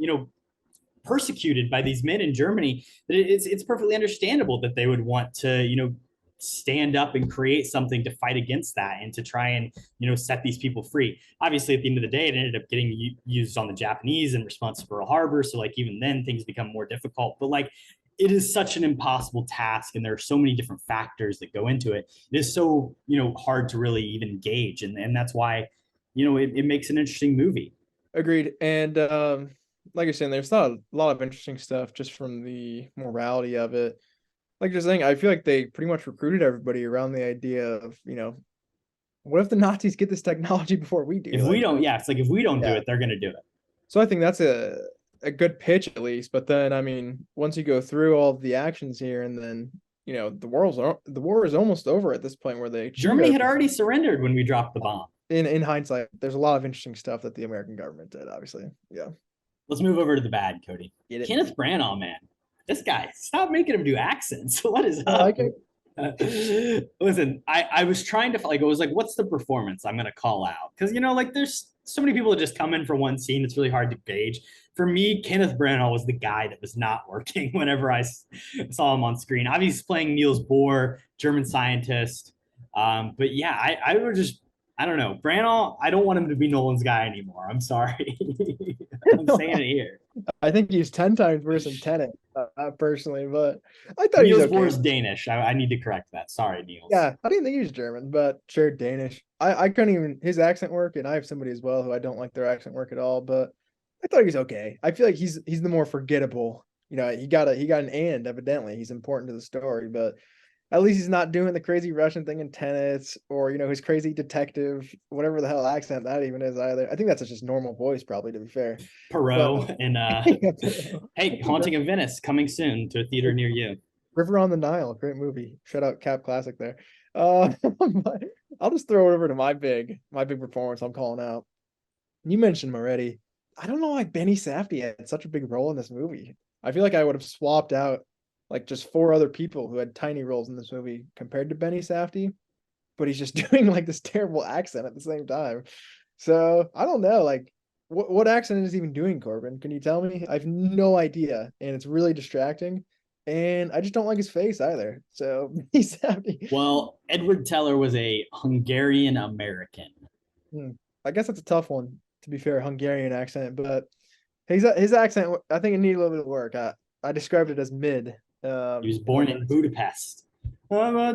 persecuted by these men in Germany. That it's perfectly understandable that they would want to stand up and create something to fight against that and to try and set these people free. Obviously, at the end of the day, it ended up getting used on the Japanese in response to Pearl Harbor, so like even then things become more difficult. But like, it is such an impossible task, and there are so many different factors that go into it. It is so, hard to really even gauge. And that's why, it makes an interesting movie. Agreed. And like you're saying, there's not a lot of interesting stuff just from the morality of it. Like you're saying, I feel like they pretty much recruited everybody around the idea of, what if the Nazis get this technology before we do? If we don't, yeah, it's like if we don't do Yeah. it, they're gonna do it. So I think that's a good pitch at least. But then, I mean, once you go through all the actions here, and then the war is almost over at this point where they Germany had already surrendered when we dropped the bomb. In hindsight, there's a lot of interesting stuff that the American government did. Obviously, yeah. Let's move over to the bad, Kody. Kenneth Branagh, man, this guy, stop making him do accents. What is up? Listen, I was trying to it was like, what's the performance I'm gonna call out? Because like there's so many people that just come in for one scene. It's really hard to gauge. For me, Kenneth Branagh was the guy that was not working whenever I saw him on screen. Obviously, he's playing Niels Bohr, German scientist. But yeah, I would just, I don't know. Branagh, I don't want him to be Nolan's guy anymore. I'm sorry. I'm saying it here. I think he's 10 times worse than Tenet, personally, but I thought Niels he was okay. Bohr is Danish. I need to correct that. Sorry, Niels. Yeah, I didn't think he was German, but sure, Danish. I couldn't even, his accent work, and I have somebody as well who I don't like their accent work at all, but I thought he was okay. I feel like he's the more forgettable. He got an and, evidently. He's important to the story, but at least he's not doing the crazy Russian thing in Tenets or, his crazy detective, whatever the hell accent that even is either. I think that's just normal voice, probably, to be fair. Perot and hey, Haunting of Venice coming soon to a theater near you. River on the Nile, great movie. Shout out KHAP Classic there. I'll just throw it over to my big performance I'm calling out. You mentioned him already. I don't know why Benny Safdie had such a big role in this movie. I feel like I would have swapped out like just 4 other people who had tiny roles in this movie compared to Benny Safdie, but he's just doing like this terrible accent at the same time. So I don't know, like what accent is he even doing, Korbin? Can you tell me? I have no idea, and it's really distracting, and I just don't like his face either. So Benny Safdie. Well, Edward Teller was a Hungarian American. I guess that's a tough one, to be fair, Hungarian accent, but his accent, I think it needed a little bit of work. I described it as mid. He was born in Budapest. But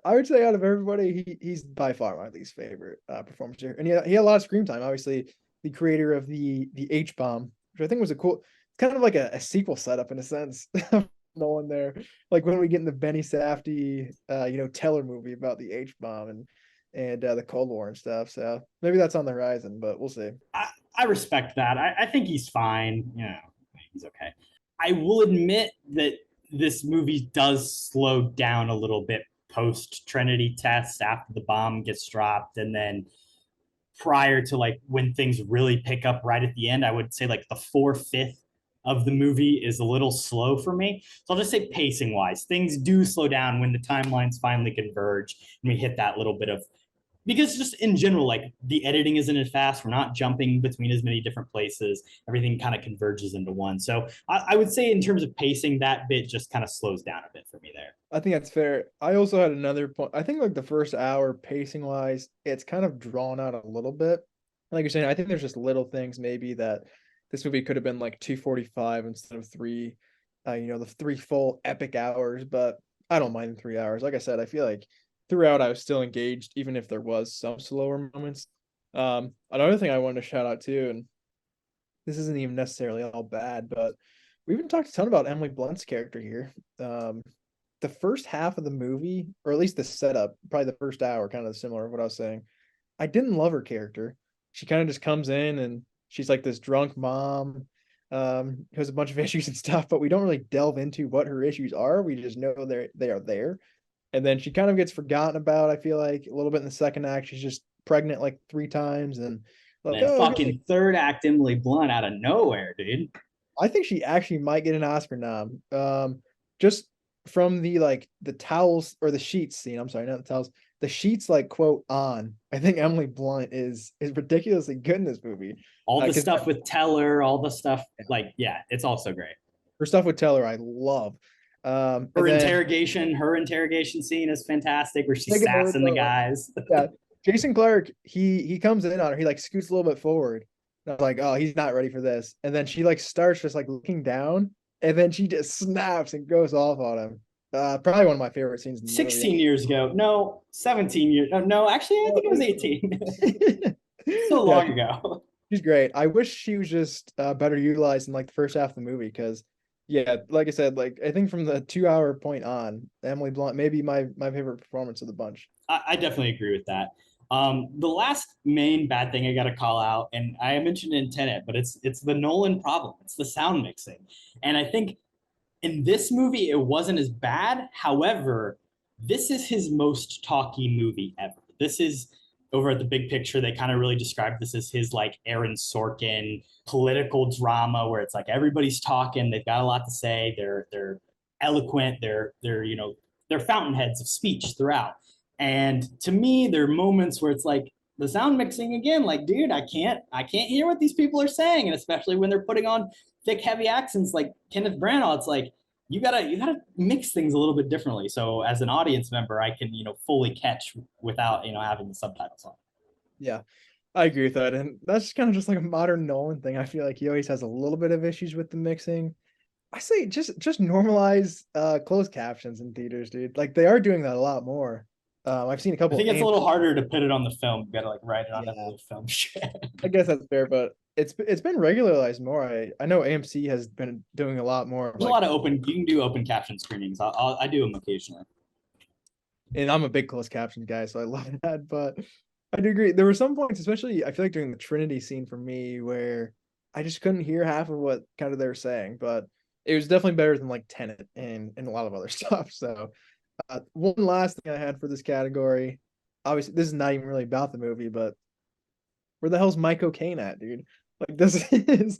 I would say out of everybody, he's by far my least favorite performance here. And he had a lot of screen time. Obviously, the creator of the H-bomb, which I think was a cool, it's kind of like a sequel setup in a sense. Nolan there, like when we get in the Benny Safdie, Teller movie about the H-bomb and the Cold War and stuff. So maybe that's on the horizon, but we'll see. I respect that. I think he's fine. He's okay. I will admit that this movie does slow down a little bit post Trinity test after the bomb gets dropped, and then prior to like when things really pick up right at the end. I would say like the 4/5 of the movie is a little slow for me. So I'll just say pacing wise, things do slow down when the timelines finally converge and we hit that little bit of, because just in general, like the editing isn't as fast. We're not jumping between as many different places. Everything kind of converges into one. So I would say in terms of pacing, that bit just kind of slows down a bit for me there. I think that's fair. I also had another point. I think like the first hour pacing wise, it's kind of drawn out a little bit. Like you're saying, I think there's just little things maybe that this movie could have been like 2:45 instead of 3, the 3 full epic hours, but I don't mind 3 hours. Like I said, I feel like throughout I was still engaged, even if there was some slower moments. Another thing I wanted to shout out too, and this isn't even necessarily all bad, but we haven't talked a ton about Emily Blunt's character here. The first half of the movie, or at least the setup, probably the first hour, kind of similar to what I was saying. I didn't love her character. She kind of just comes in and she's like this drunk mom who has a bunch of issues and stuff, but we don't really delve into what her issues are. We just know they are there. And then she kind of gets forgotten about, I feel like, a little bit in the second act. She's just pregnant like 3 times. And like, fucking third act Emily Blunt out of nowhere, dude. I think she actually might get an Oscar nom. Just from the towels or the sheets scene. I'm sorry, not the towels. The sheets quote on. I think Emily Blunt is ridiculously good in this movie. All the stuff with Teller, all the stuff it's also great. Her stuff with Teller, I love. Her interrogation scene is fantastic, where she's sassing the guys. Yeah, Jason Clarke, he comes in on her. He scoots a little bit forward. And I'm like, oh, he's not ready for this. And then she starts just looking down, and then she just snaps and goes off on him. Probably one of my favorite scenes in the 16 years ago. No, 17 years. No, actually, I think it was 18. So Yeah, long ago. she's great. I wish she was just better utilized in like the first half of the movie because, yeah, like I said, like I think from the 2 hour point on, Emily Blunt maybe my favorite performance of the bunch. I definitely agree with that. The last main bad thing I got to call out, and I mentioned it in Tenet, but it's the Nolan problem. It's the sound mixing, and I think in this movie it wasn't as bad. However, this is his most talky movie ever. This is over at the big picture. They kind of really describe this as his like Aaron Sorkin political drama, where it's like everybody's talking, they've got a lot to say, they're eloquent, they're fountainheads of speech throughout. And to me, there are moments where it's like the sound mixing again, like, dude, I can't hear what these people are saying. And especially when they're putting on thick, heavy accents like Kenneth Branagh, it's like you gotta mix things a little bit differently. So as an audience member, I can, fully catch without, having the subtitles on. Yeah, I agree with that, and that's kind of just like a modern Nolan thing. I feel like he always has a little bit of issues with the mixing. I say just normalize closed captions in theaters, dude. Like they are doing that a lot more. I've seen a I couple think of it's a little harder to put it on the film. You gotta like write it on yeah, the film. I guess that's fair, but it's been regularized more. I know AMC has been doing a lot more of There's a like, lot of open. You can do open caption screenings. I do them occasionally. and I'm a big closed captions guy, so I love that. But I do agree. There were some points, especially I feel like during the Trinity scene for me, where I just couldn't hear half of what kind of they were saying, but it was definitely better than like Tenet and a lot of other stuff. So one last thing I had for this category, obviously this is not even really about the movie, but where the hell's Michael Caine at, dude? Like this is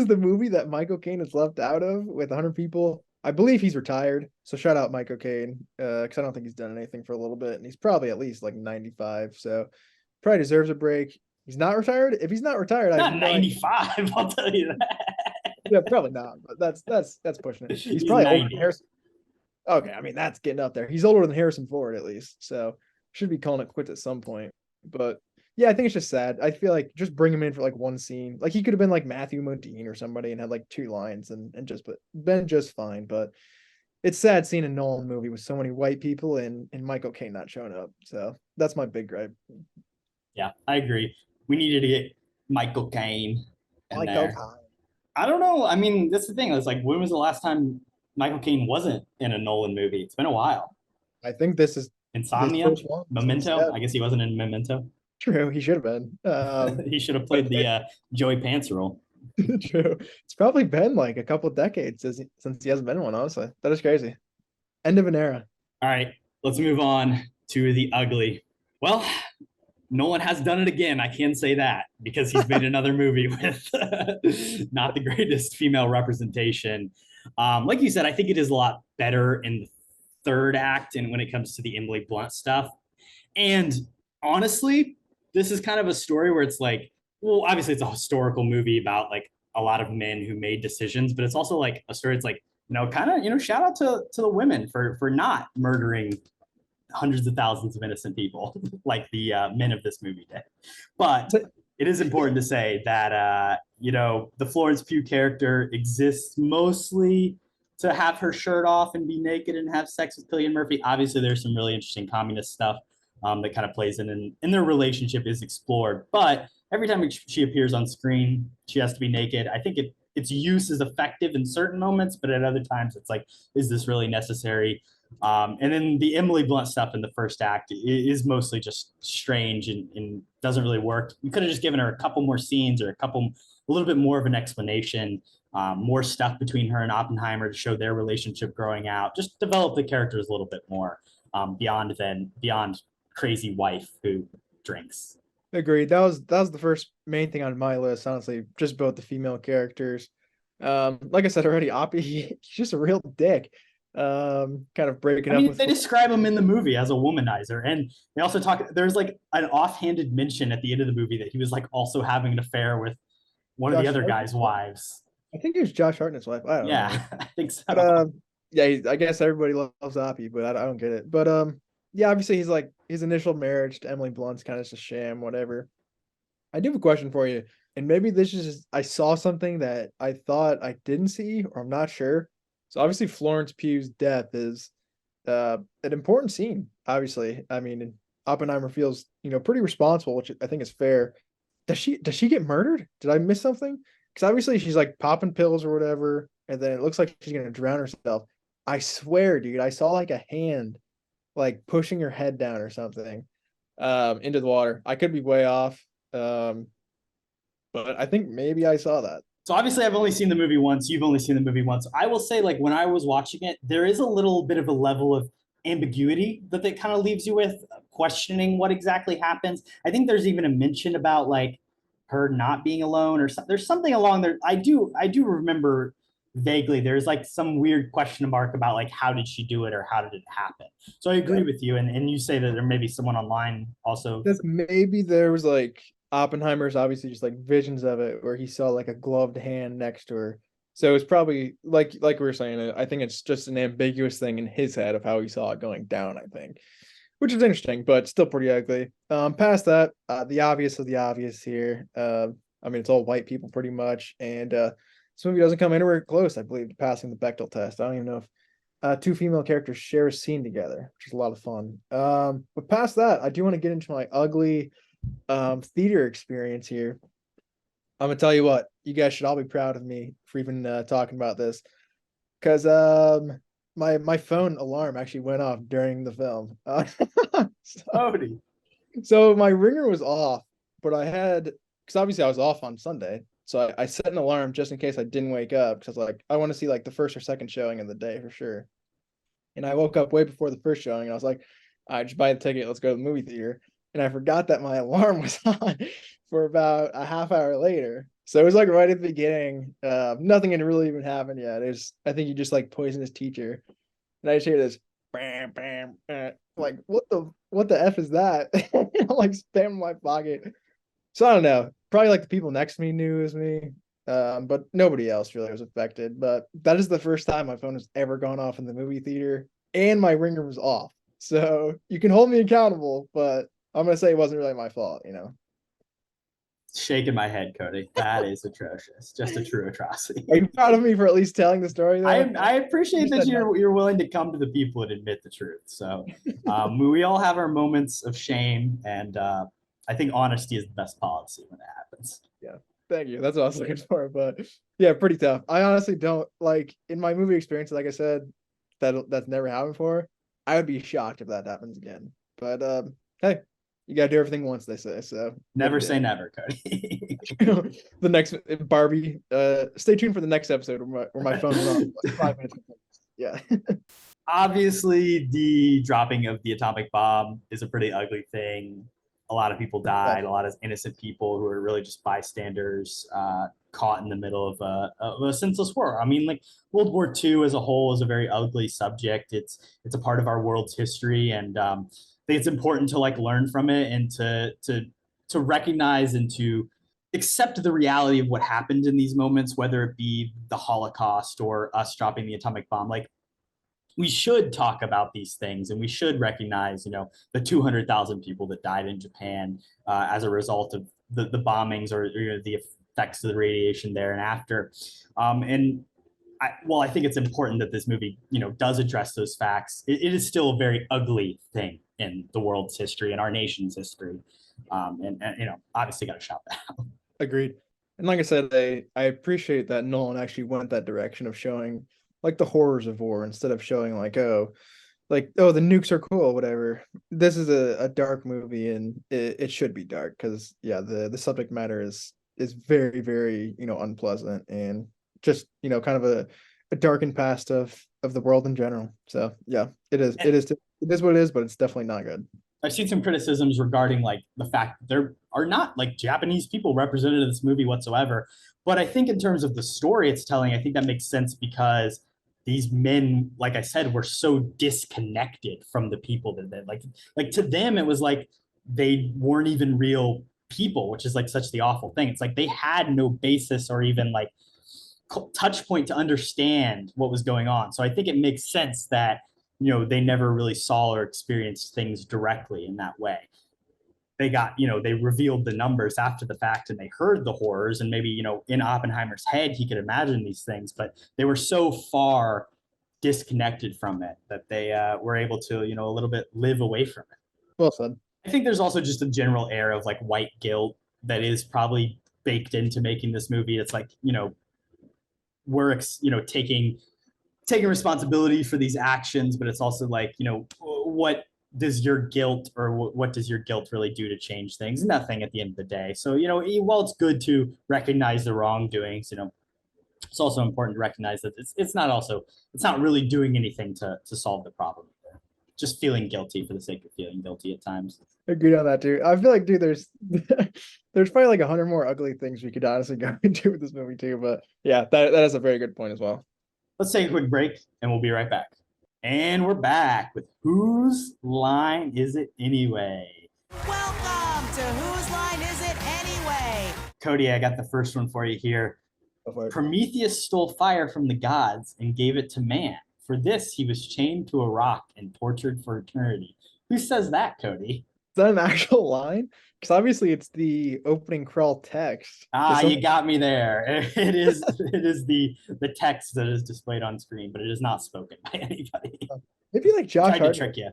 the movie that Michael Caine is left out of with 100 people. I believe he's retired, so shout out Michael Caine, because I don't think he's done anything for a little bit, and he's probably at least like 95, so probably deserves a break. He's not retired. If he's not retired, I have Not no idea. 95. I'll tell you that. Yeah, probably not, but that's pushing it. He's He's probably older than 90. Harrison. Okay, I mean that's getting up there. He's older than Harrison Ford at least, so should be calling it quits at some point. But yeah, I think it's just sad. I feel like just bring him in for like one scene. Like he could have been like Matthew Modine or somebody and had like two lines and just been just fine. But it's sad seeing a Nolan movie with so many white people and Michael Caine not showing up. So that's my big gripe. Yeah, I agree. We needed to get Michael Caine in Michael there. Caine. I don't know. I mean, that's the thing. It's like, when was the last time Michael Caine wasn't in a Nolan movie? It's been a while. I think this is his Insomnia, first one. Memento. Yeah, I guess he wasn't in Memento. true. He should have been. He should have But played the Joey Pants role. true. It's probably been like a couple of decades since he hasn't been one, honestly. That is crazy. End of an era. All right, let's move on to the ugly. Well, Nolan has done it again. I can say that because he's made another movie with not the greatest female representation. Like you said, I think it is a lot better in the third act and when it comes to the Emily Blunt stuff. And honestly, this is kind of a story where it's like, well, obviously it's a historical movie about like a lot of men who made decisions, but it's also like a story. It's like, kind of, shout out to the women for not murdering hundreds of thousands of innocent people like the men of this movie did. But it is important to say that the Florence Pugh character exists mostly to have her shirt off and be naked and have sex with Cillian Murphy. Obviously, there's some really interesting communist stuff that kind of plays in, and their relationship is explored. But every time she appears on screen, she has to be naked. I think its use is effective in certain moments, but at other times, it's like, is this really necessary? And then the Emily Blunt stuff in the first act is mostly just strange and doesn't really work. You could have just given her a couple more scenes or a little bit more of an explanation, more stuff between her and Oppenheimer to show their relationship growing out. Just develop the characters a little bit more beyond crazy wife who drinks. Agreed. That was the first main thing on my list, honestly, just both the female characters. Like I said already, Oppie, he's just a real dick. Kind of breaking up with they describe him in the movie as a womanizer, and they also talk. There's like an offhanded mention at the end of the movie that he was like also having an affair with one of the other guy's wives. I think it was Josh Hartnett's wife. I don't know. Yeah, I think so. But yeah, I guess everybody loves Oppie, but I don't get it. But yeah, obviously he's like his initial marriage to Emily Blunt's kind of just a sham, whatever. I do have a question for you, and maybe this is just, I saw something that I thought I didn't see, or I'm not sure. So obviously Florence Pugh's death is an important scene. Obviously, I mean, Oppenheimer feels, pretty responsible, which I think is fair. Does she get murdered? Did I miss something? Because obviously she's like popping pills or whatever, and then it looks like she's gonna drown herself. I swear, dude, I saw like a hand like pushing her head down or something into the water. I could be way off. But I think maybe I saw that. So obviously I've only seen the movie once. You've only seen the movie once. I will say, like, when I was watching it, there is a little bit of a level of ambiguity that it kind of leaves you with, questioning what exactly happens. I think there's even a mention about like her not being alone or something. There's something along there. I do remember vaguely there's like some weird question mark about like how did she do it or how did it happen. So I agree with you, and you say that there may be someone online also. That maybe there was like Oppenheimer's obviously just like visions of it where he saw like a gloved hand next to her. So it's probably like we were saying, I think it's just an ambiguous thing in his head of how he saw it going down, I think. Which is interesting, but still pretty ugly. Past that, the obvious of the obvious here. I mean, it's all white people pretty much, and this movie doesn't come anywhere close, I believe, to passing the Bechdel test. I don't even know if two female characters share a scene together, which is a lot of fun. But past that, I do want to get into my ugly theater experience here. I'm gonna tell you what, you guys should all be proud of me for even talking about this, because my phone alarm actually went off during the film. Kody. So my ringer was off, but because obviously I was off on Sunday, so I set an alarm just in case I didn't wake up, because like I want to see like the first or second showing of the day for sure. And I woke up way before the first showing, and I was like, all right, just buy the ticket, let's go to the movie theater. And I forgot that my alarm was on for about a half hour later. So it was like right at the beginning. Nothing had really even happened yet. I think you just like poisoned his teacher. And I just hear this bam, bam, like what the F is that? I'm like spamming my pocket. So I don't know. Probably like the people next to me knew it was me. But nobody else really was affected. But that is the first time my phone has ever gone off in the movie theater, and my ringer was off. So you can hold me accountable, but I'm gonna say it wasn't really my fault, Shaking my head, Kody. That is atrocious. Just a true atrocity. Are you proud of me for at least telling the story though? I appreciate that you're willing to come to the people and admit the truth. So we all have our moments of shame, and I think honesty is the best policy when it happens. Yeah, thank you. That's what I was looking for. But yeah, pretty tough. I honestly don't like in my movie experience, like I said, that's never happened before. I would be shocked if that happens again. But hey, you gotta do everything once, they say. So never say never, Kody. The next Barbie. Stay tuned for the next episode where my phone is on like 5 minutes. Yeah. Obviously, the dropping of the atomic bomb is a pretty ugly thing. A lot of people died. A lot of innocent people who are really just bystanders, caught in the middle of a senseless war. I mean, like World War II as a whole is a very ugly subject. It's a part of our world's history, and I think it's important to like learn from it and to recognize and to accept the reality of what happened in these moments, whether it be the Holocaust or us dropping the atomic bomb. Like, we should talk about these things, and we should recognize, the 200,000 people that died in Japan as a result of the bombings or the effects of the radiation there and after. I think it's important that this movie, does address those facts. It is still a very ugly thing in the world's history and our nation's history. Obviously got to shout that out. Agreed. And like I said, I appreciate that Nolan actually went that direction of showing like the horrors of war instead of showing like, oh, the nukes are cool, whatever. This is a dark movie, and it should be dark because the subject matter is very, very, unpleasant, and just, kind of a darkened past of the world in general. So yeah, it is what it is, but it's definitely not good. I've seen some criticisms regarding like the fact that there are not like Japanese people represented in this movie whatsoever. But I think in terms of the story it's telling, I think that makes sense because these men, like I said, were so disconnected from the people that like to them, it was like they weren't even real people, which is like such the awful thing. It's like they had no basis or even like touch point to understand what was going on. So I think it makes sense that, they never really saw or experienced things directly in that way. They got, they revealed the numbers after the fact, and they heard the horrors, and maybe, in Oppenheimer's head, he could imagine these things, but they were so far disconnected from it that they were able to, a little bit live away from it. Well said. I think there's also just a general air of like white guilt that is probably baked into making this movie. It's like, we're, taking responsibility for these actions, but it's also like, what does your guilt or what does your guilt really do to change things? Nothing at the end of the day. So, while it's good to recognize the wrongdoings, it's also important to recognize that it's not really doing anything to solve the problem. Just feeling guilty for the sake of feeling guilty at times. Agreed on that, dude. I feel like, dude, there's there's probably like 100 more ugly things we could honestly go into with this movie too. But yeah, that is a very good point as well. Let's take a quick break and we'll be right back. And we're back with Whose Line Is It Anyway? Welcome to Whose Line Is It Anyway? Kody, I got the first one for you here. Prometheus stole fire from the gods and gave it to man. For this, he was chained to a rock and tortured for eternity. Who says that, Kody? Is that an actual line? Because obviously it's the opening crawl text. You got me there. It is the text that is displayed on screen, but it is not spoken by anybody. Maybe like Josh Tried to trick you.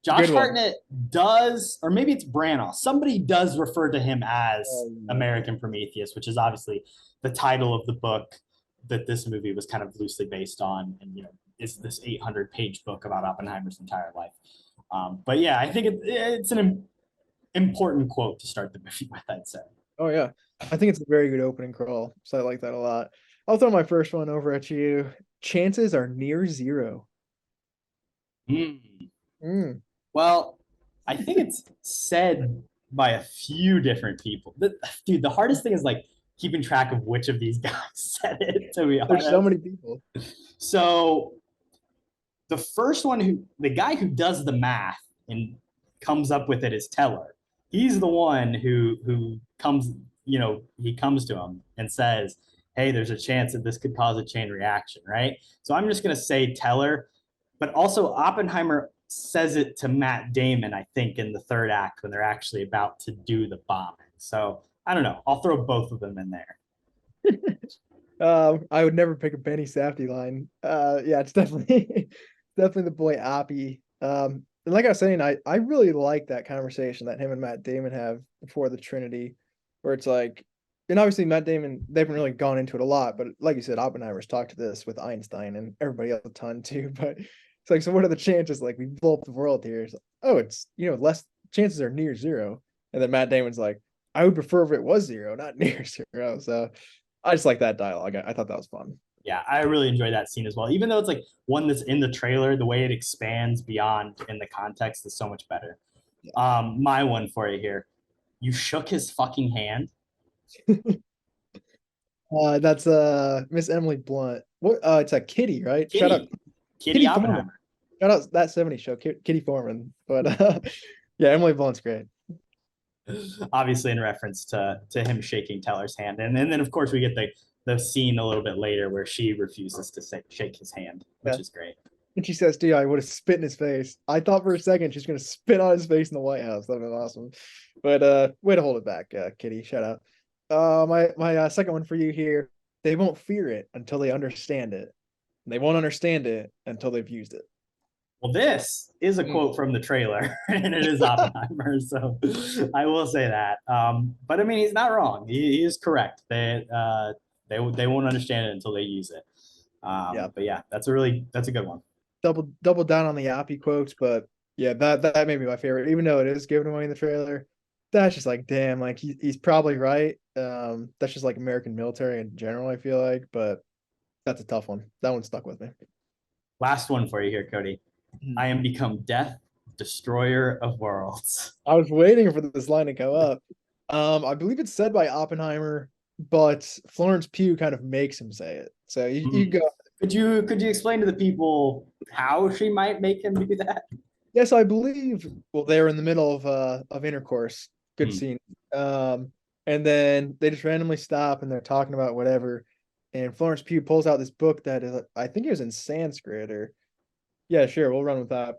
Josh Hartnett does, or maybe it's Branagh. Somebody does refer to him as American Prometheus, which is obviously the title of the book that this movie was kind of loosely based on, and is this 800-page book about Oppenheimer's entire life. But yeah, I think it's an important quote to start the movie with, I'd say. Oh yeah, I think it's a very good opening crawl, so I like that a lot. I'll throw my first one over at you. Chances are near zero. Well, I think it's said by a few different people. Dude, the hardest thing is like keeping track of which of these guys said it, to be honest. There's so many people. So the first one, the guy who does the math and comes up with it is Teller. He's the one who comes, he comes to him and says, hey, there's a chance that this could cause a chain reaction, right? So I'm just going to say Teller, but also Oppenheimer says it to Matt Damon, I think, in the third act when they're actually about to do the bombing. So I don't know. I'll throw both of them in there. I would never pick a Benny Safdie line. Yeah, it's definitely the boy Oppie. And like I was saying, I really like that conversation that him and Matt Damon have before the Trinity, where it's like, and obviously Matt Damon, they haven't really gone into it a lot, but like you said, Oppenheimer's talked to this with Einstein and everybody else a ton too. But it's like, so what are the chances? Like, we blow up the world here. It's like, oh, it's, less chances are near zero. And then Matt Damon's like, I would prefer if it was zero, not near zero. So I just like that dialogue. I thought that was fun. Yeah, I really enjoy that scene as well. Even though it's like one that's in the trailer, the way it expands beyond in the context is so much better. Yeah. My one for you here. You shook his fucking hand. That's Miss Emily Blunt. What? It's a Kitty, right? Kitty. Shout out Kitty Oppenheimer. Shout out that 70s show, Kitty Foreman. But yeah, Emily Blunt's great. Obviously in reference to him shaking Teller's hand. And then of course we get the scene a little bit later where she refuses to shake his hand, which is great. And she says, dude, I would have spit in his face. I thought for a second she's going to spit on his face in the White House. That would have been awesome. But way to hold it back, Kitty. Shout out. My second one for you here. They won't fear it until they understand it. And they won't understand it until they've used it. Well, this is a quote from the trailer, and it is Oppenheimer, so I will say that. But I mean, he's not wrong. He is correct. They won't understand it until they use it. Yeah. But yeah, that's a good one. Double down on the Oppie quotes, but yeah, that may be my favorite, even though it is given away in the trailer. That's just like, damn, like he's probably right. That's just like American military in general, I feel like, but that's a tough one. That one stuck with me. Last one for you here, Kody. I am become death, destroyer of worlds. I was waiting for this line to go up. I believe it's said by Oppenheimer, but Florence Pugh kind of makes him say it. So you go. Could you explain to the people how she might make him do that? Yes, I believe. Well, they're in the middle of intercourse. Good scene. And then they just randomly stop and they're talking about whatever. And Florence Pugh pulls out this book that is, I think it was in Sanskrit or. Yeah, sure, we'll run with that.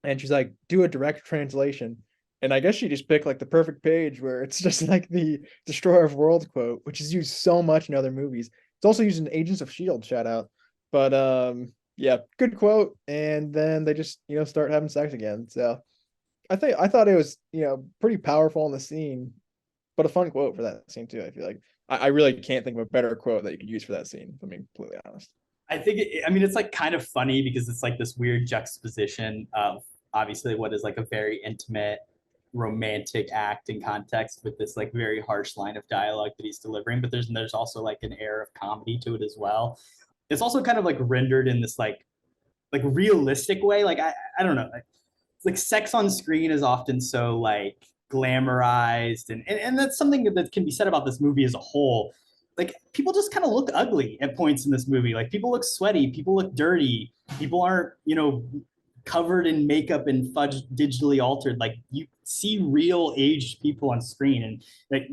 And she's like, do a direct translation. And I guess she just picked like the perfect page where it's just like the Destroyer of Worlds quote, which is used so much in other movies. It's also used in Agents of S.H.I.E.L.D. shout out. But yeah, good quote. And then they just, start having sex again. So I thought it was, pretty powerful in the scene, but a fun quote for that scene too. I feel like I really can't think of a better quote that you could use for that scene, if I'm being completely honest. I think I mean it's like kind of funny because it's like this weird juxtaposition of obviously what is like a very intimate romantic act in context with this like very harsh line of dialogue that he's delivering, but there's also like an air of comedy to it as well. It's also kind of like rendered in this like realistic way. Like I don't know. Like sex on screen is often so like glamorized and that's something that can be said about this movie as a whole. Like people just kind of look ugly at points in this movie. Like people look sweaty, people look dirty, people aren't, covered in makeup and fudge digitally altered. Like you see real aged people on screen, and like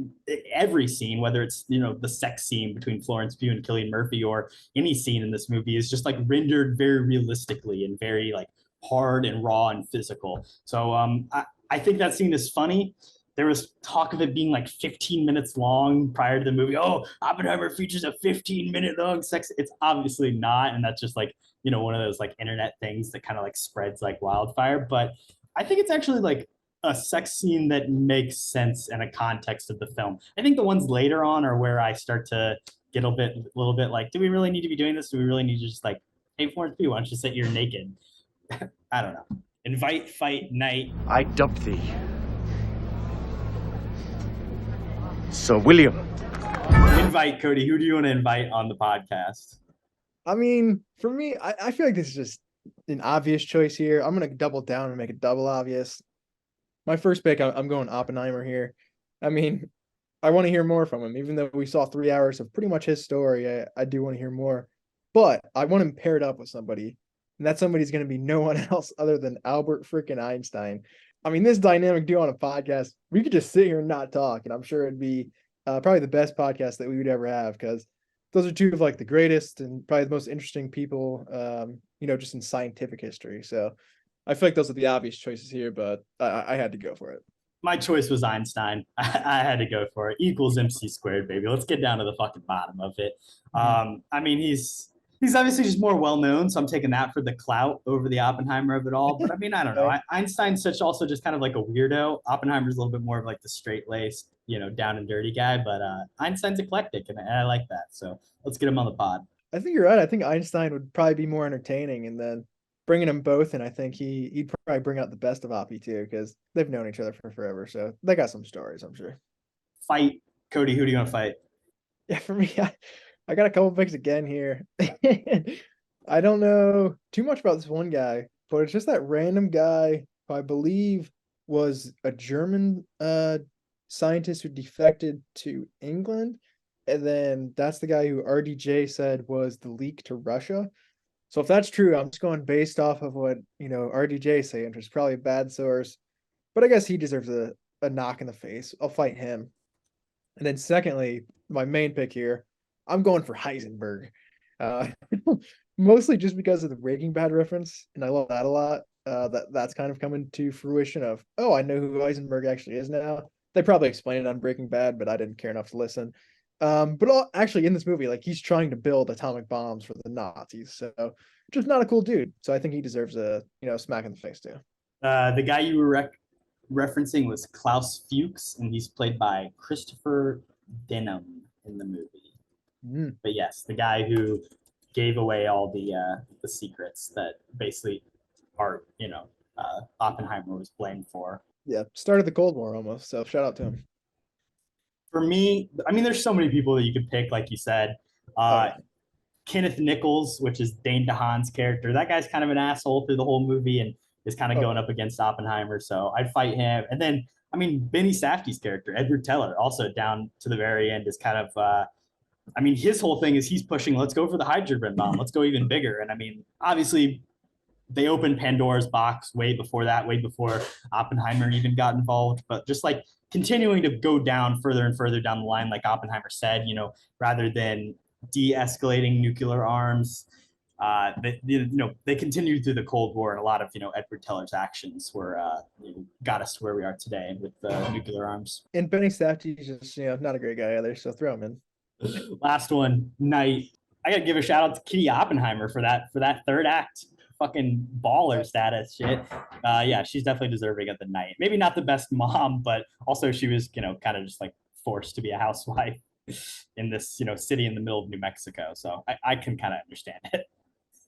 every scene, whether it's the sex scene between Florence Pugh and Cillian Murphy or any scene in this movie, is just like rendered very realistically and very like hard and raw and physical. So I think that scene is funny. There was talk of it being like 15 minutes long prior to the movie. Oh, Oppenheimer features a 15-minute long sex. It's obviously not, and that's just like one of those like internet things that kind of like spreads like wildfire. But I think it's actually like a sex scene that makes sense in a context of the film. I think the ones later on are where I start to get a little bit like, do we really need to be doing this? Do we really need to just like, hey, Florence Pugh, why don't you sit here naked? I don't know. Invite, fight, night. I dubbed thee Sir William. Invite, Kody. Who do you want to invite on the podcast? I mean, for me, I feel like this is just an obvious choice here. I'm going to double down and make it double obvious. My first pick, I'm going Oppenheimer here. I mean, I want to hear more from him. Even though we saw 3 hours of pretty much his story, I do want to hear more. But I want him paired up with somebody. And that somebody's going to be no one else other than Albert freaking Einstein. I mean, this dynamic duo on a podcast, we could just sit here and not talk. And I'm sure it'd be probably the best podcast that we would ever have, because those are two of like the greatest and probably the most interesting people, just in scientific history. So I feel like those are the obvious choices here, but I had to go for it. My choice was Einstein. I had to go for it. Equals MC squared, baby. Let's get down to the fucking bottom of it. I mean, he's obviously just more well known, so I'm taking that for the clout over the Oppenheimer of it all. But I mean, I don't know. Einstein's such also just kind of like a weirdo. Oppenheimer's a little bit more of like the straight laced, down and dirty guy. But Einstein's eclectic, and I like that. So let's get him on the pod. I think you're right. I think Einstein would probably be more entertaining, and then bringing them both in, I think he'd probably bring out the best of Oppie too, because they've known each other for forever. So they got some stories, I'm sure. Fight, Kody. Who do you want to fight? Yeah, for me, I got a couple picks again here. I don't know too much about this one guy, but it's just that random guy who I believe was a German scientist who defected to England. And then that's the guy who RDJ said was the leak to Russia. So if that's true, I'm just going based off of what, RDJ saying, which is probably a bad source. But I guess he deserves a knock in the face. I'll fight him. And then secondly, my main pick here, I'm going for Heisenberg. Mostly just because of the Breaking Bad reference, and I love that a lot. That's kind of coming to fruition of, oh, I know who Heisenberg actually is now. They probably explained it on Breaking Bad, but I didn't care enough to listen. But actually in this movie, like he's trying to build atomic bombs for the Nazis, so just not a cool dude. So I think he deserves a smack in the face too. The guy you were referencing was Klaus Fuchs, and he's played by Christopher Denham in the movie. But yes, the guy who gave away all the secrets that basically are Oppenheimer was blamed for. Yeah, started the Cold War almost. So shout out to him. For me, I mean, there's so many people that you could pick, like you said. Kenneth Nichols, which is Dane DeHaan's character. That guy's kind of an asshole through the whole movie and is kind of going up against Oppenheimer. So I'd fight him. And then, I mean, Benny Safdie's character, Edward Teller, also down to the very end is kind of, I mean, his whole thing is he's pushing, let's go for the hydrogen bomb. Let's go even bigger. And I mean, obviously, they opened Pandora's box way before that, way before Oppenheimer even got involved. But just like continuing to go down further and further down the line, like Oppenheimer said, rather than de-escalating nuclear arms, they continued through the Cold War, and a lot of Edward Teller's actions were got us to where we are today with nuclear arms. And Benny Safdie is just not a great guy either, so throw him in. Last one, Night. I gotta give a shout out to Kitty Oppenheimer for that third act. fucking baller status shit. Yeah, she's definitely deserving of the night. Maybe not the best mom, but also she was, kind of just like forced to be a housewife in this, city in the middle of New Mexico. So I can kind of understand it.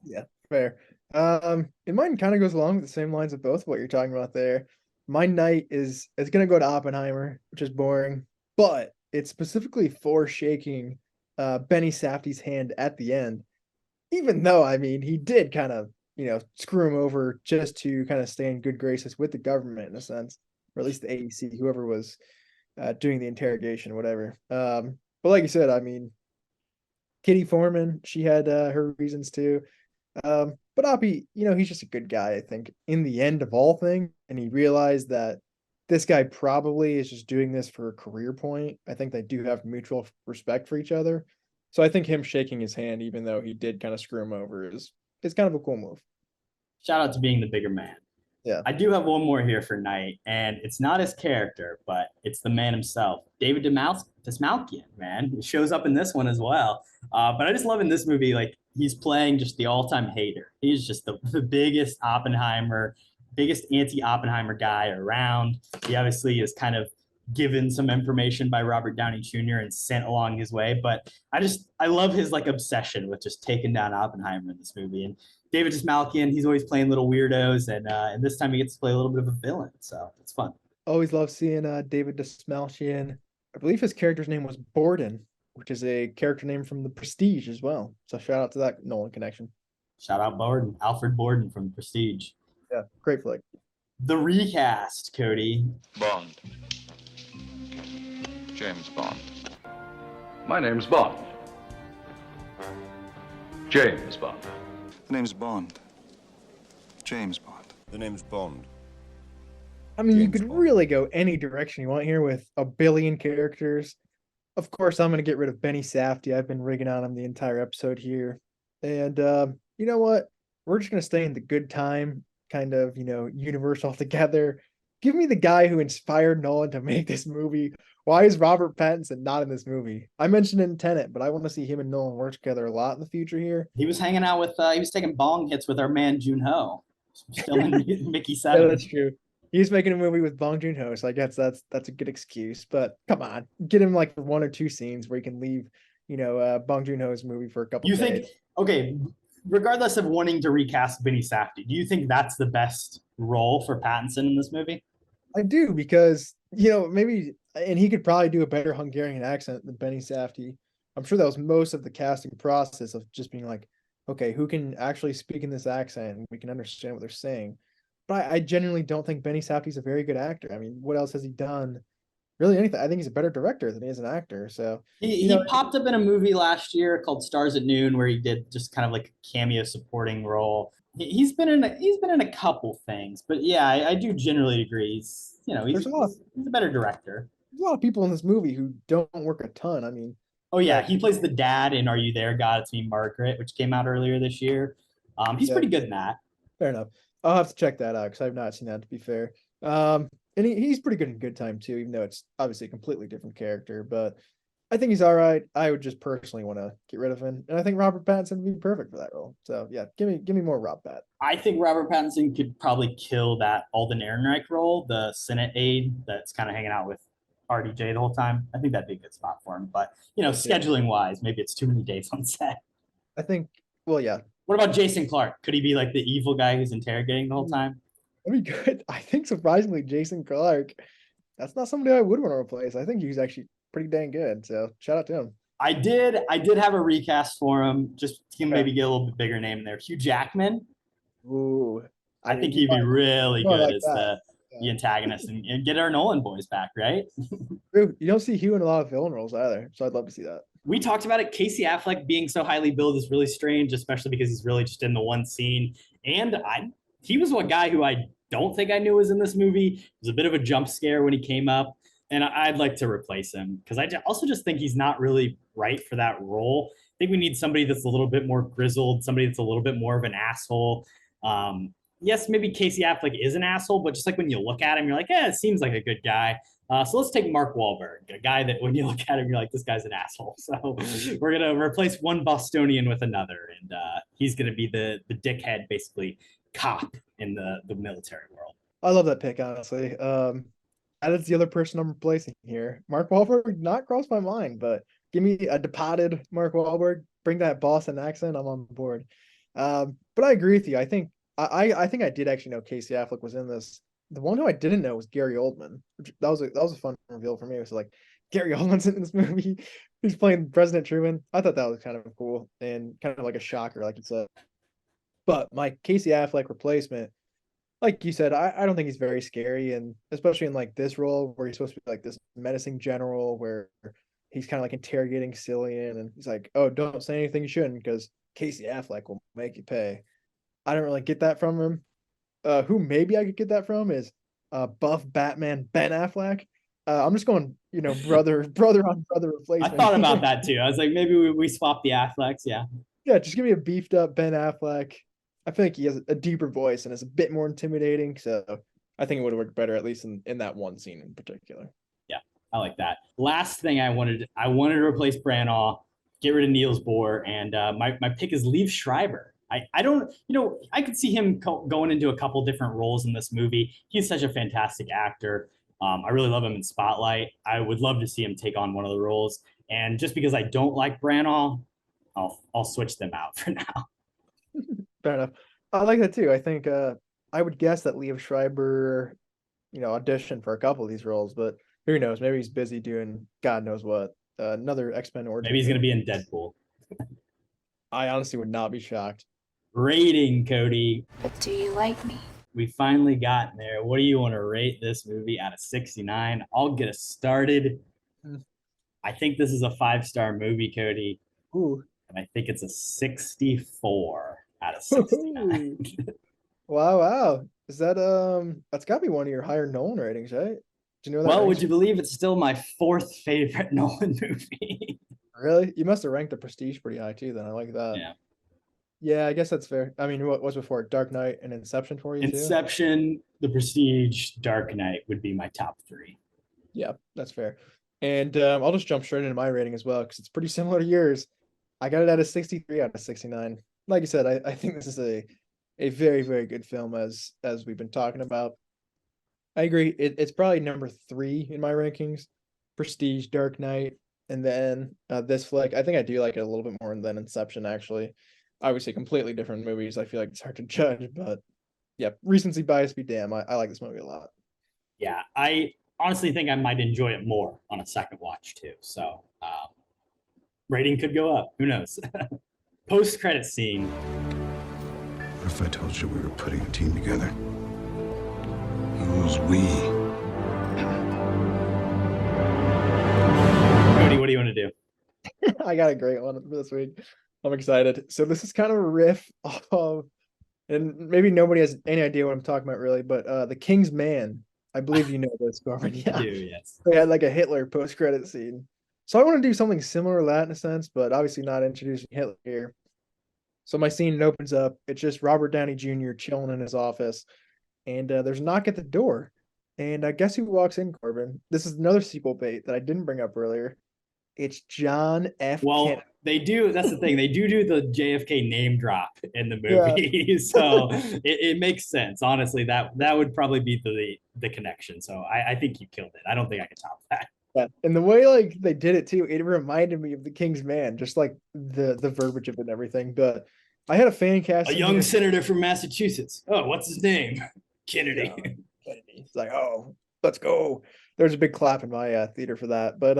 Yeah, fair. And mine kind of goes along with the same lines of both what you're talking about there. My night is gonna go to Oppenheimer, which is boring, but it's specifically for shaking Benny Safdie's hand at the end. Even though, I mean, he did kind of, screw him over just to kind of stay in good graces with the government in a sense, or at least the AEC, whoever was doing the interrogation, whatever. But like you said, I mean, Kitty Foreman, she had her reasons too. But Oppie, he's just a good guy, I think, in the end of all things. And he realized that this guy probably is just doing this for a career point. I think they do have mutual respect for each other. So I think him shaking his hand, even though he did kind of screw him over, is kind of a cool move. Shout out to being the bigger man. Yeah. I do have one more here for Night, and it's not his character, but it's the man himself, David Dismalkian, man. He shows up in this one as well. But I just love in this movie, like, he's playing just the all-time hater. He's just the biggest anti-Oppenheimer guy around. He obviously is kind of given some information by Robert Downey Jr. and sent along his way. But I love his like obsession with just taking down Oppenheimer in this movie. And David Dismalkian, he's always playing little weirdos, and this time he gets to play a little bit of a villain, so it's fun. Always love seeing David Dismalkian. I believe his character's name was Borden, which is a character name from The Prestige as well. So shout out to that Nolan connection. Shout out Borden, Alfred Borden from The Prestige. Yeah, great flick. The Recast, Kody. Bond. James Bond. My name's Bond. James Bond. The name's Bond. James Bond. The name's Bond. I mean, you James could Bond. really go any direction you want here with a billion characters. Of course, I'm going to get rid of Benny Safdie. I've been rigging on him the entire episode here. And you know what? We're just going to stay in the good time kind of, universe altogether. Give me the guy who inspired Nolan to make this movie. Why is Robert Pattinson not in this movie? I mentioned in Tenet, but I want to see him and Nolan work together a lot in the future here. He was hanging out with, he was taking bong hits with our man Joon-ho. Still in Mickey Yeah, 7. that's true. He's making a movie with Bong Joon-ho, so I guess that's a good excuse. But come on, get him like one or two scenes where he can leave, Bong Joon-ho's movie for a couple. You days. think, okay, regardless of wanting to recast Benny Safdie, do you think that's the best role for Pattinson in this movie? I do, because maybe, and he could probably do a better Hungarian accent than Benny Safdie. I'm sure that was most of the casting process of just being like, okay, who can actually speak in this accent and we can understand what they're saying. But I genuinely don't think Benny Safdie's a very good actor. I mean, what else has he done? Really anything. I think he's a better director than he is an actor. So He popped up in a movie last year called Stars at Noon, where he did just kind of like a cameo supporting role. He's been in a couple things, but yeah, I do generally agree. He's a better director. there's a lot of people in this movie who don't work a ton. I mean, Oh yeah, he plays the dad in Are You There, God? It's Me, Margaret, which came out earlier this year. He's Yeah. pretty good in that. fair enough. I'll have to check that out because I've not seen that, to be fair. And he's pretty good in Good Time too, even though it's obviously a completely different character. But I think he's all right. I would just personally want to get rid of him, and I think Robert Pattinson would be perfect for that role. So yeah, give me more Rob Pat. I think Robert Pattinson could probably kill that Alden Ehrenreich role, the Senate aide that's kind of hanging out with RDJ the whole time. I think that'd be a good spot for him. But scheduling wise, maybe it's too many days on set. I think. Well, yeah, What about Jason Clarke? Could he be like the evil guy who's interrogating the whole time? that'd be good. I think surprisingly, Jason Clarke, that's not somebody I would want to replace. I think he's actually pretty dang good. So shout out to him. I did have a recast for him. Just to maybe get a little bit bigger name in there. Hugh Jackman. Ooh, I think he'd be really more good like as that. the antagonist and get our Nolan boys back, right? True. You don't see Hugh in a lot of villain roles either, so I'd love to see that. We talked about it. Casey Affleck being so highly billed is really strange, especially because he's really just in the one scene. And he was one guy who I don't think I knew was in this movie. It was a bit of a jump scare when he came up, and I'd like to replace him because I also just think he's not really right for that role. I think we need somebody that's a little bit more grizzled, somebody that's a little bit more of an asshole. Yes, maybe Casey Affleck is an asshole, but just like when you look at him, you're like, it seems like a good guy. So let's take Mark Wahlberg, a guy that when you look at him, you're like, this guy's an asshole. So we're gonna replace one Bostonian with another, and he's gonna be the dickhead, basically cop in the military world. I love that pick, honestly. That is the other person I'm replacing here. Mark Wahlberg not crossed my mind, but give me a departed Mark Wahlberg. Bring that Boston accent. I'm on board. But I agree with you. I think I did actually know Casey Affleck was in this. The one who I didn't know was Gary Oldman. That was a fun reveal for me. It was like Gary Oldman's in this movie. He's playing President Truman. I thought that was kind of cool and kind of like a shocker, like you said. But my Casey Affleck replacement, like you said, I don't think he's very scary, and especially in like this role where he's supposed to be like this menacing general, where he's kind of like interrogating Cillian, and he's like, "Oh, don't say anything you shouldn't, because Casey Affleck will make you pay." I don't really get that from him. Who maybe I could get that from is buff Batman Ben Affleck. I'm just going, brother on brother I replacement. thought about that too. I was like, maybe we swap the Afflecks. Yeah. Yeah, just give me a beefed up Ben Affleck. I feel like he has a deeper voice and is a bit more intimidating. So I think it would have worked better, at least in that one scene in particular. Yeah, I like that. Last thing I wanted to replace Branagh, get rid of Niels Bohr, and my pick is Liev Schreiber. I don't, I could see him going into a couple different roles in this movie. He's such a fantastic actor. I really love him in Spotlight. I would love to see him take on one of the roles. And just because I don't like Branagh, I'll switch them out for now. Fair enough. I like that too. I think I would guess that Liev Schreiber, auditioned for a couple of these roles, but who knows? Maybe he's busy doing God knows what. Another X-Men origin. Maybe he's going to be in Deadpool. I honestly would not be shocked. Rating, Kody. But do you like me? We finally got there. What do you want to rate this movie out of 69? I'll get us started. I think this is a 5-star movie, Kody. Ooh. And I think it's a 64 out of 69. Wow. Is that that's gotta be one of your higher Nolan ratings, right? Do you know that? Well, would you believe it's still my 4th favorite Nolan movie? Really? You must have ranked The Prestige pretty high too, then. I like that. Yeah. Yeah, I guess that's fair. I mean, what was before Dark Knight and Inception for you too? Inception, The Prestige, Dark Knight would be my top 3. Yeah, that's fair. And I'll just jump straight into my rating as well, because it's pretty similar to yours. I got it at a 63 out of 69. Like you said, I think this is a very, very good film, as we've been talking about. I agree. It's probably number 3 in my rankings. Prestige, Dark Knight, and then this flick. I think I do like it a little bit more than Inception, actually. Obviously, completely different movies. I feel like it's hard to judge, but yeah, recency bias be damn. I like this movie a lot. Yeah, I honestly think I might enjoy it more on a second watch too. So rating could go up. Who knows? Post-credit scene. What if I told you we were putting a team together? Who's we? Kody, what do you want to do? I got a great one for this week. I'm excited. So this is kind of a riff of, and maybe nobody has any idea what I'm talking about really, but The King's Man. I believe you know this, Korbin. Yeah. I do, yes. They had like a Hitler post-credit scene. So I want to do something similar to that in a sense, but obviously not introducing Hitler here. So my scene opens up. It's just Robert Downey Jr. chilling in his office, and there's a knock at the door. And I guess who walks in, Korbin? This is another sequel bait that I didn't bring up earlier. It's John F. Kennedy. They do. That's the thing. They do the JFK name drop in the movie, yeah. So it makes sense. Honestly, that would probably be the connection. So I think you killed it. I don't think I can top that. Yeah, and the way like they did it too, it reminded me of The King's Man, just like the verbiage of it and everything. But I had a fan cast. A young senator from Massachusetts. Oh, what's his name? Kennedy. Yeah, Kennedy. It's like, oh, let's go. There's a big clap in my theater for that. But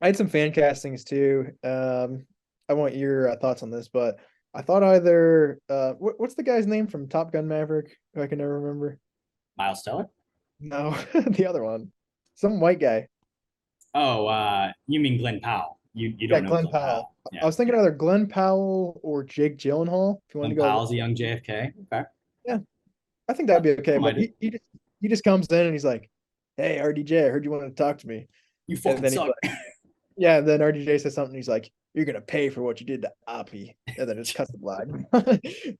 I had some fan castings too. I want your thoughts on this, but I thought either what's the guy's name from Top Gun Maverick, who I can never remember? Miles Teller? No, the other one. Some white guy. Oh, you mean Glenn Powell. You don't know Glenn Powell. Yeah. I was thinking either Glenn Powell or Jake Gyllenhaal. If you want to go. Powell's a young JFK. Okay. Yeah. I think that'd be okay. But he just comes in and he's like, "Hey, RDJ, I heard you wanted to talk to me." You fucking suck. Yeah, then RDJ says something. He's like, "You're gonna pay for what you did to Oppie," and then it just cuts the black.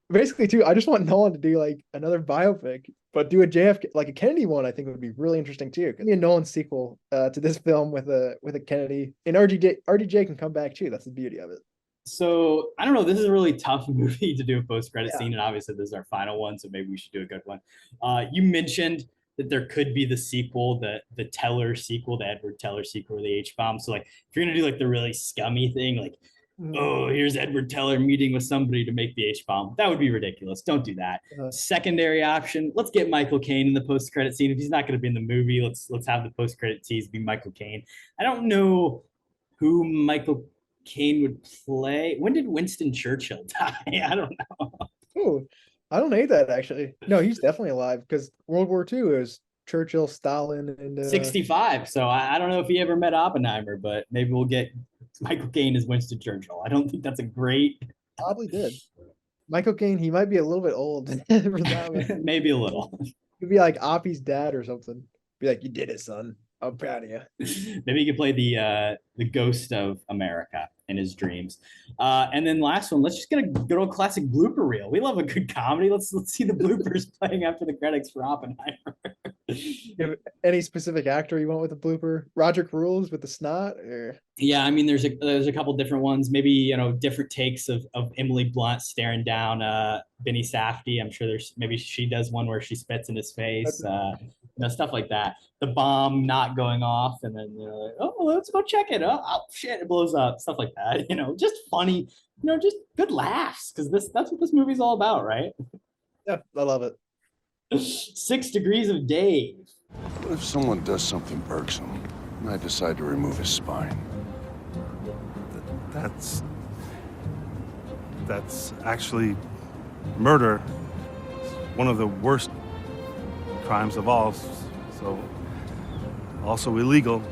Basically, too, I just want Nolan to do like another biopic, but do a JFK, like a Kennedy one. I think would be really interesting too. Could be a Nolan sequel to this film with a Kennedy, and RDJ can come back too. That's the beauty of it. So I don't know. This is a really tough movie to do a post-credit Yeah. scene, and obviously this is our final one, so maybe we should do a good one. You mentioned that there could be the sequel, the Teller sequel, the Edward Teller sequel, or the H bomb. So like, if you're gonna do like the really scummy thing, like, oh, here's Edward Teller meeting with somebody to make the H bomb, that would be ridiculous. Don't do that. Secondary option: let's get Michael Caine in the post-credit scene. If he's not going to be in the movie, let's have the post-credit tease be Michael Caine. I don't know who Michael Caine would play. When did Winston Churchill die? I don't know. Oh, I don't hate that actually. No, he's definitely alive because World War II is Churchill, Stalin, and 65. So I don't know if he ever met Oppenheimer, but maybe we'll get Michael Caine as Winston Churchill. I don't think that's a great. probably did. Michael Caine, he might be a little bit old for that one. Maybe a little. He'd be like Oppie's dad or something. Be like, "You did it, son. I'm proud of you." Maybe he could play the ghost of America in his dreams. And then last one, let's just get a good old classic blooper reel. We love a good comedy. Let's see the bloopers playing after the credits for Oppenheimer. Any specific actor you want with the blooper? Roger Rules with the snot, or Yeah, I mean, there's a couple different ones. Maybe different takes of Emily Blunt staring down Benny Safdie. I'm sure there's maybe she does one where she spits in his face. Stuff like that. The bomb not going off, and then like, oh, let's go check it. Oh shit, it blows up. Stuff like that. Just funny. Just good laughs, because that's what this movie's all about, right? yeah, I love it. 6 Degrees of Dave. What if someone does something irksome and I decide to remove his spine? That's actually murder. It's one of the worst crimes of all, so also illegal.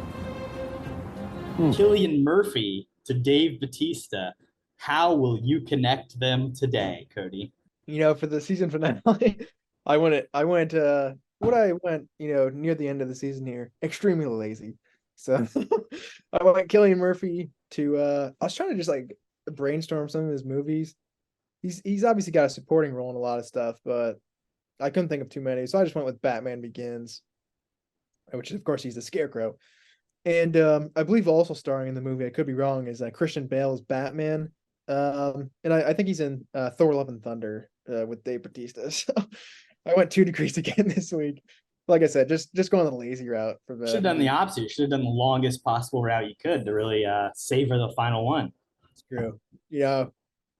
Cillian Murphy to Dave Bautista. How will you connect them today, Kody? For the season finale, I went near the end of the season here, extremely lazy. So I went Cillian Murphy to I was trying to just like brainstorm some of his movies. He's obviously got a supporting role in a lot of stuff, but I couldn't think of too many. So I just went with Batman Begins, which of course he's the Scarecrow. And I believe also starring in the movie, I could be wrong, is Christian Bale's Batman. And I think he's in Thor Love and Thunder with Dave Bautista. So I went 2 Degrees again this week. Like I said, just going the lazy route for the. Should have done the opposite. You should have done the longest possible route you could to really savor the final one. It's true.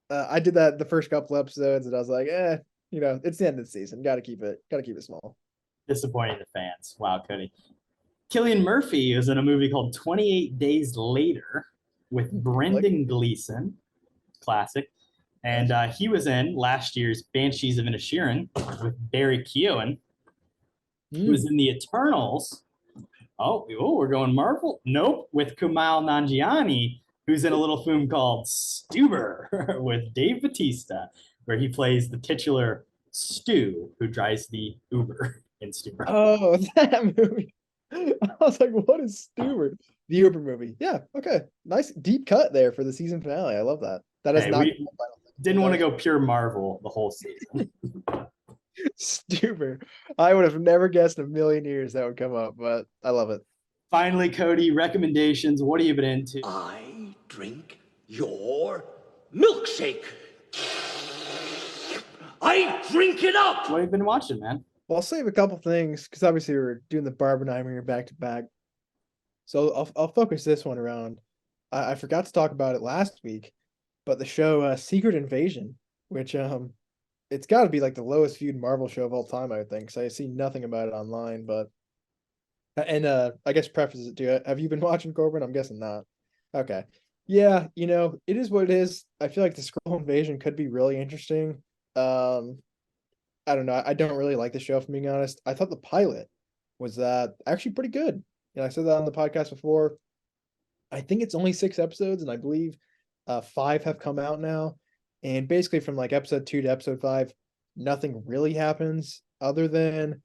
I did that the first couple episodes, and I was like, it's the end of the season. Got to keep it small. Disappointing to fans. Wow, Kody. Cillian Murphy is in a movie called 28 Days Later with Brendan Gleeson. Classic. And he was in last year's Banshees of Inisherin with Barry Keoghan. He was in The Eternals. Oh, we're going Marvel? Nope, with Kumail Nanjiani, who's in a little film called Stuber with Dave Bautista, where he plays the titular Stu, who drives the Uber in Stuber. Oh, that movie. I was like, what is Stuber? The Uber movie. Yeah, okay. Nice deep cut there for the season finale. I love that. That is not. Didn't want to go pure Marvel the whole season. Stuber. I would have never guessed in a million years that would come up, but I love it. Finally, Kody, recommendations. What have you been into? I drink your milkshake. I drink it up. What have you been watching, man? Well, I'll save a couple things because obviously we're doing the Barbenheimer here back to back. So I'll focus this one around. I forgot to talk about it last week, but the show Secret Invasion, which it's got to be like the lowest viewed Marvel show of all time, I would think. So I see nothing about it online, but I guess prefaces it to, have you been watching, Korbin? I'm guessing not. Okay. Yeah, it is what it is. I feel like the Skrull invasion could be really interesting. I don't know. I don't really like the show, if I'm being honest. I thought the pilot was actually pretty good. I said that on the podcast before. I think it's only 6 episodes, and I believe 5 have come out now. And basically from like episode 2 to episode 5, nothing really happens other than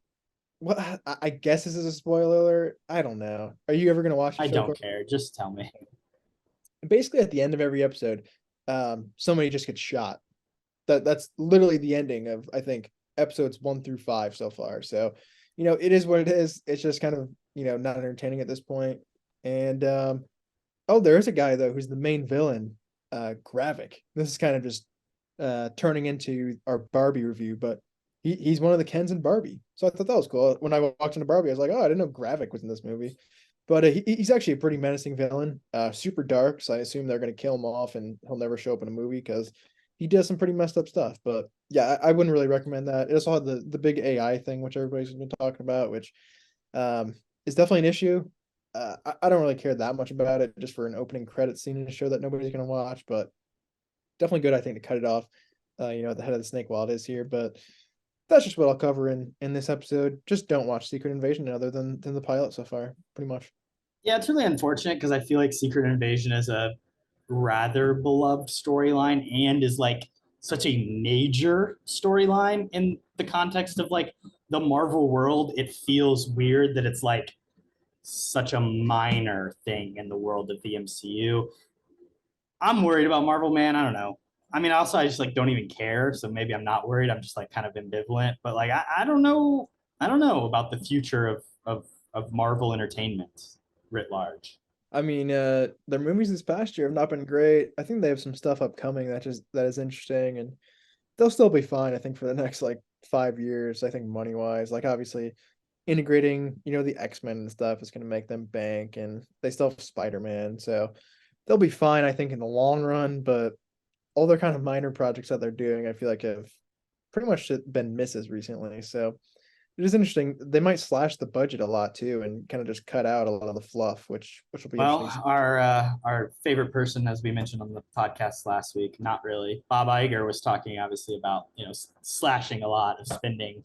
I guess this is a spoiler alert. I don't know. Are you ever going to watch the show? I don't care. Just tell me. basically at the end of every episode, somebody just gets shot. That's literally the ending of, I think, episodes 1 through 5 so far. So, it is what it is. It's just kind of, not entertaining at this point. And oh, there is a guy though who's the main villain, Gravik. This is kind of just turning into our Barbie review, but he's one of the Kens in Barbie. So I thought that was cool. When I walked into Barbie, I was like, oh, I didn't know Gravik was in this movie. But he's actually a pretty menacing villain, super dark. So I assume they're going to kill him off and he'll never show up in a movie because he does some pretty messed up stuff. But yeah, I wouldn't really recommend that. It also had the big AI thing, which everybody's been talking about, which is definitely an issue. I don't really care that much about it, just for an opening credit scene in a show that nobody's going to watch. But definitely good, I think, to cut it off, at the head of the snake while it is here. But that's just what I'll cover in this episode. Just don't watch Secret Invasion other than the pilot so far, pretty much. Yeah, it's really unfortunate because I feel like Secret Invasion is a rather beloved storyline and is like such a major storyline in the context of like the Marvel world. It feels weird that it's like such a minor thing in the world of the MCU. I'm worried about Marvel, man. I don't know. I mean, also, I just like don't even care. So maybe I'm not worried. I'm just like kind of ambivalent. But like, I don't know. I don't know about the future of Marvel entertainment writ large. I mean, their movies this past year have not been great. I think they have some stuff upcoming that is interesting, and they'll still be fine, I think, for the next like 5 years. I think money wise, like obviously integrating, the X-Men and stuff is going to make them bank, and they still have Spider-Man, so they'll be fine, I think, in the long run. But all their kind of minor projects that they're doing, I feel like have pretty much been misses recently. So it is interesting. They might slash the budget a lot too, and kind of just cut out a lot of the fluff, which will be Well, interesting. our favorite person, as we mentioned on the podcast last week, not really. Bob Iger was talking obviously about slashing a lot of spending.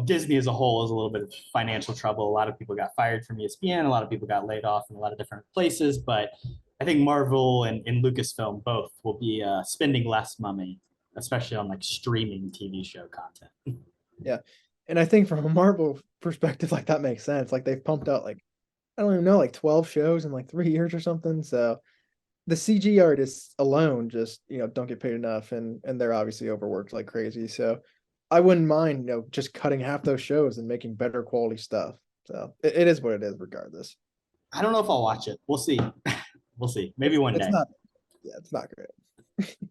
Disney as a whole is a little bit of financial trouble. A lot of people got fired from ESPN. A lot of people got laid off in a lot of different places. But I think Marvel and Lucasfilm both will be spending less money, especially on like streaming TV show content. Yeah. And I think from a Marvel perspective, like that makes sense. Like they've pumped out like, I don't even know, like 12 shows in like 3 years or something. So the CG artists alone just, don't get paid enough, and they're obviously overworked like crazy. So I wouldn't mind, just cutting half those shows and making better quality stuff. So it is what it is regardless. I don't know if I'll watch it. We'll see. We'll see. Maybe one day. It's not great.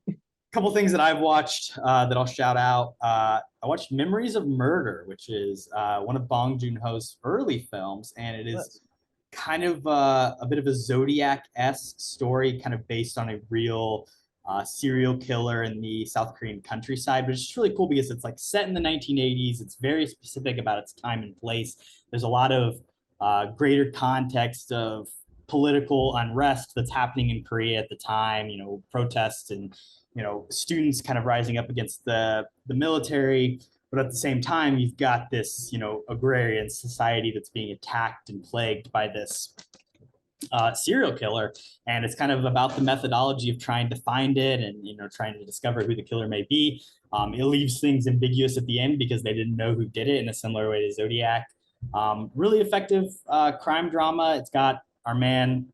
Couple things that I've watched that I'll shout out. I watched Memories of Murder, which is one of Bong Joon-ho's early films, and it is kind of a bit of a Zodiac-esque story, kind of based on a real serial killer in the South Korean countryside. But it's just really cool because it's like set in the 1980s. It's very specific about its time and place. There's a lot of greater context of political unrest that's happening in Korea at the time, protests and students kind of rising up against the military. But at the same time, you've got this, agrarian society that's being attacked and plagued by this serial killer. And it's kind of about the methodology of trying to find it and, trying to discover who the killer may be. It leaves things ambiguous at the end because they didn't know who did it, in a similar way to Zodiac. Really effective crime drama. It's got our man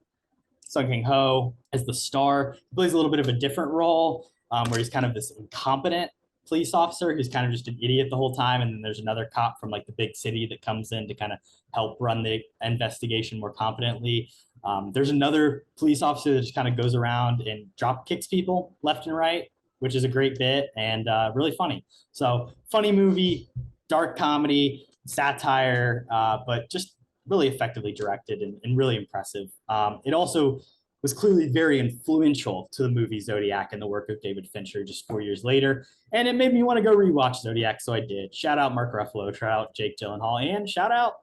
Sung Kang Ho as the star. He plays a little bit of a different role, where he's kind of this incompetent police officer who's kind of just an idiot the whole time. And then there's another cop from like the big city that comes in to kind of help run the investigation more competently. There's another police officer that just kind of goes around and drop kicks people left and right, which is a great bit and really funny. So funny movie, dark comedy, satire, but just really effectively directed and really impressive. It also was clearly very influential to the movie Zodiac and the work of David Fincher just 4 years later. And it made me want to go rewatch Zodiac, so I did. Shout out Mark Ruffalo, shout out Jake Gyllenhaal, and shout out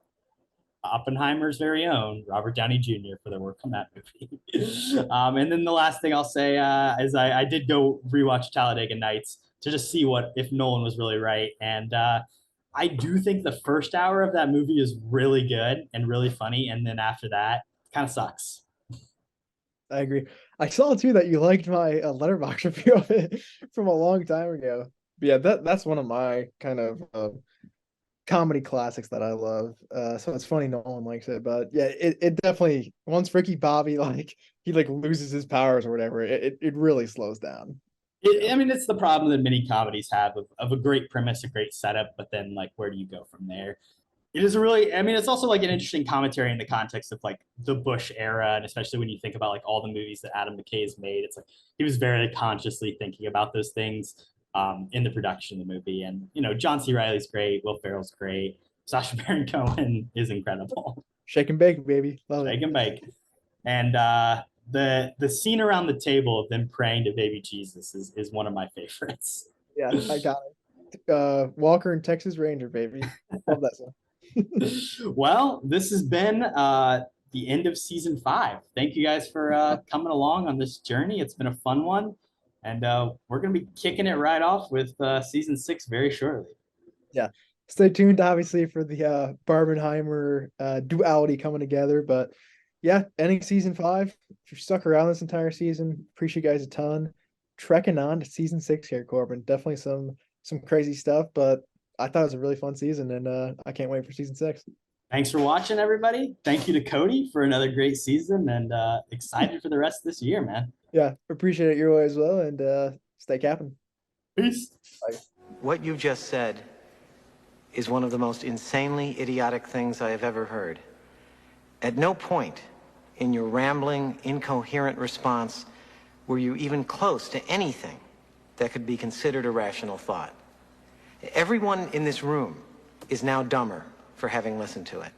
Oppenheimer's very own Robert Downey Jr. for their work on that movie. And then the last thing I'll say is I did go rewatch Talladega Nights to just see if Nolan was really right. And I do think the first hour of that movie is really good and really funny. And then after that, kind of sucks. I agree. I saw too that you liked my Letterboxd review of it from a long time ago. But yeah, that's one of my kind of comedy classics that I love. So it's funny no one likes it, but yeah, it definitely once Ricky Bobby like he like loses his powers or whatever, it really slows down. I mean, it's the problem that many comedies have of a great premise, a great setup, but then like, where do you go from there? It is a really, I mean, it's also like an interesting commentary in the context of like the Bush era, and especially when you think about like all the movies that Adam McKay has made. It's like he was very consciously thinking about those things in the production of the movie. And you know, John C. Reilly's great, Will Ferrell's great, Sacha Baron Cohen is incredible. Shake and bake, baby. Love Shake it. and bake. And the scene around the table of them praying to baby Jesus is one of my favorites. Yeah, I got it. Walker and Texas Ranger, baby. Love that song. Well, this has been the end of season 5. Thank you guys for coming along on this journey. It's been a fun one. And we're going to be kicking it right off with season 6 very shortly. Yeah. Stay tuned, obviously, for the Barbenheimer duality coming together. But yeah, ending season 5. If you're stuck around this entire season, appreciate you guys a ton. Trekking on to season 6 here, Korbin. Definitely some crazy stuff, but I thought it was a really fun season, and I can't wait for season 6. Thanks for watching, everybody. Thank you to Kody for another great season, and excited for the rest of this year, man. Yeah, appreciate it your way as well, and stay capping. Peace. Bye. What you've just said is one of the most insanely idiotic things I have ever heard. At no point in your rambling, incoherent response were you even close to anything that could be considered a rational thought. Everyone in this room is now dumber for having listened to it.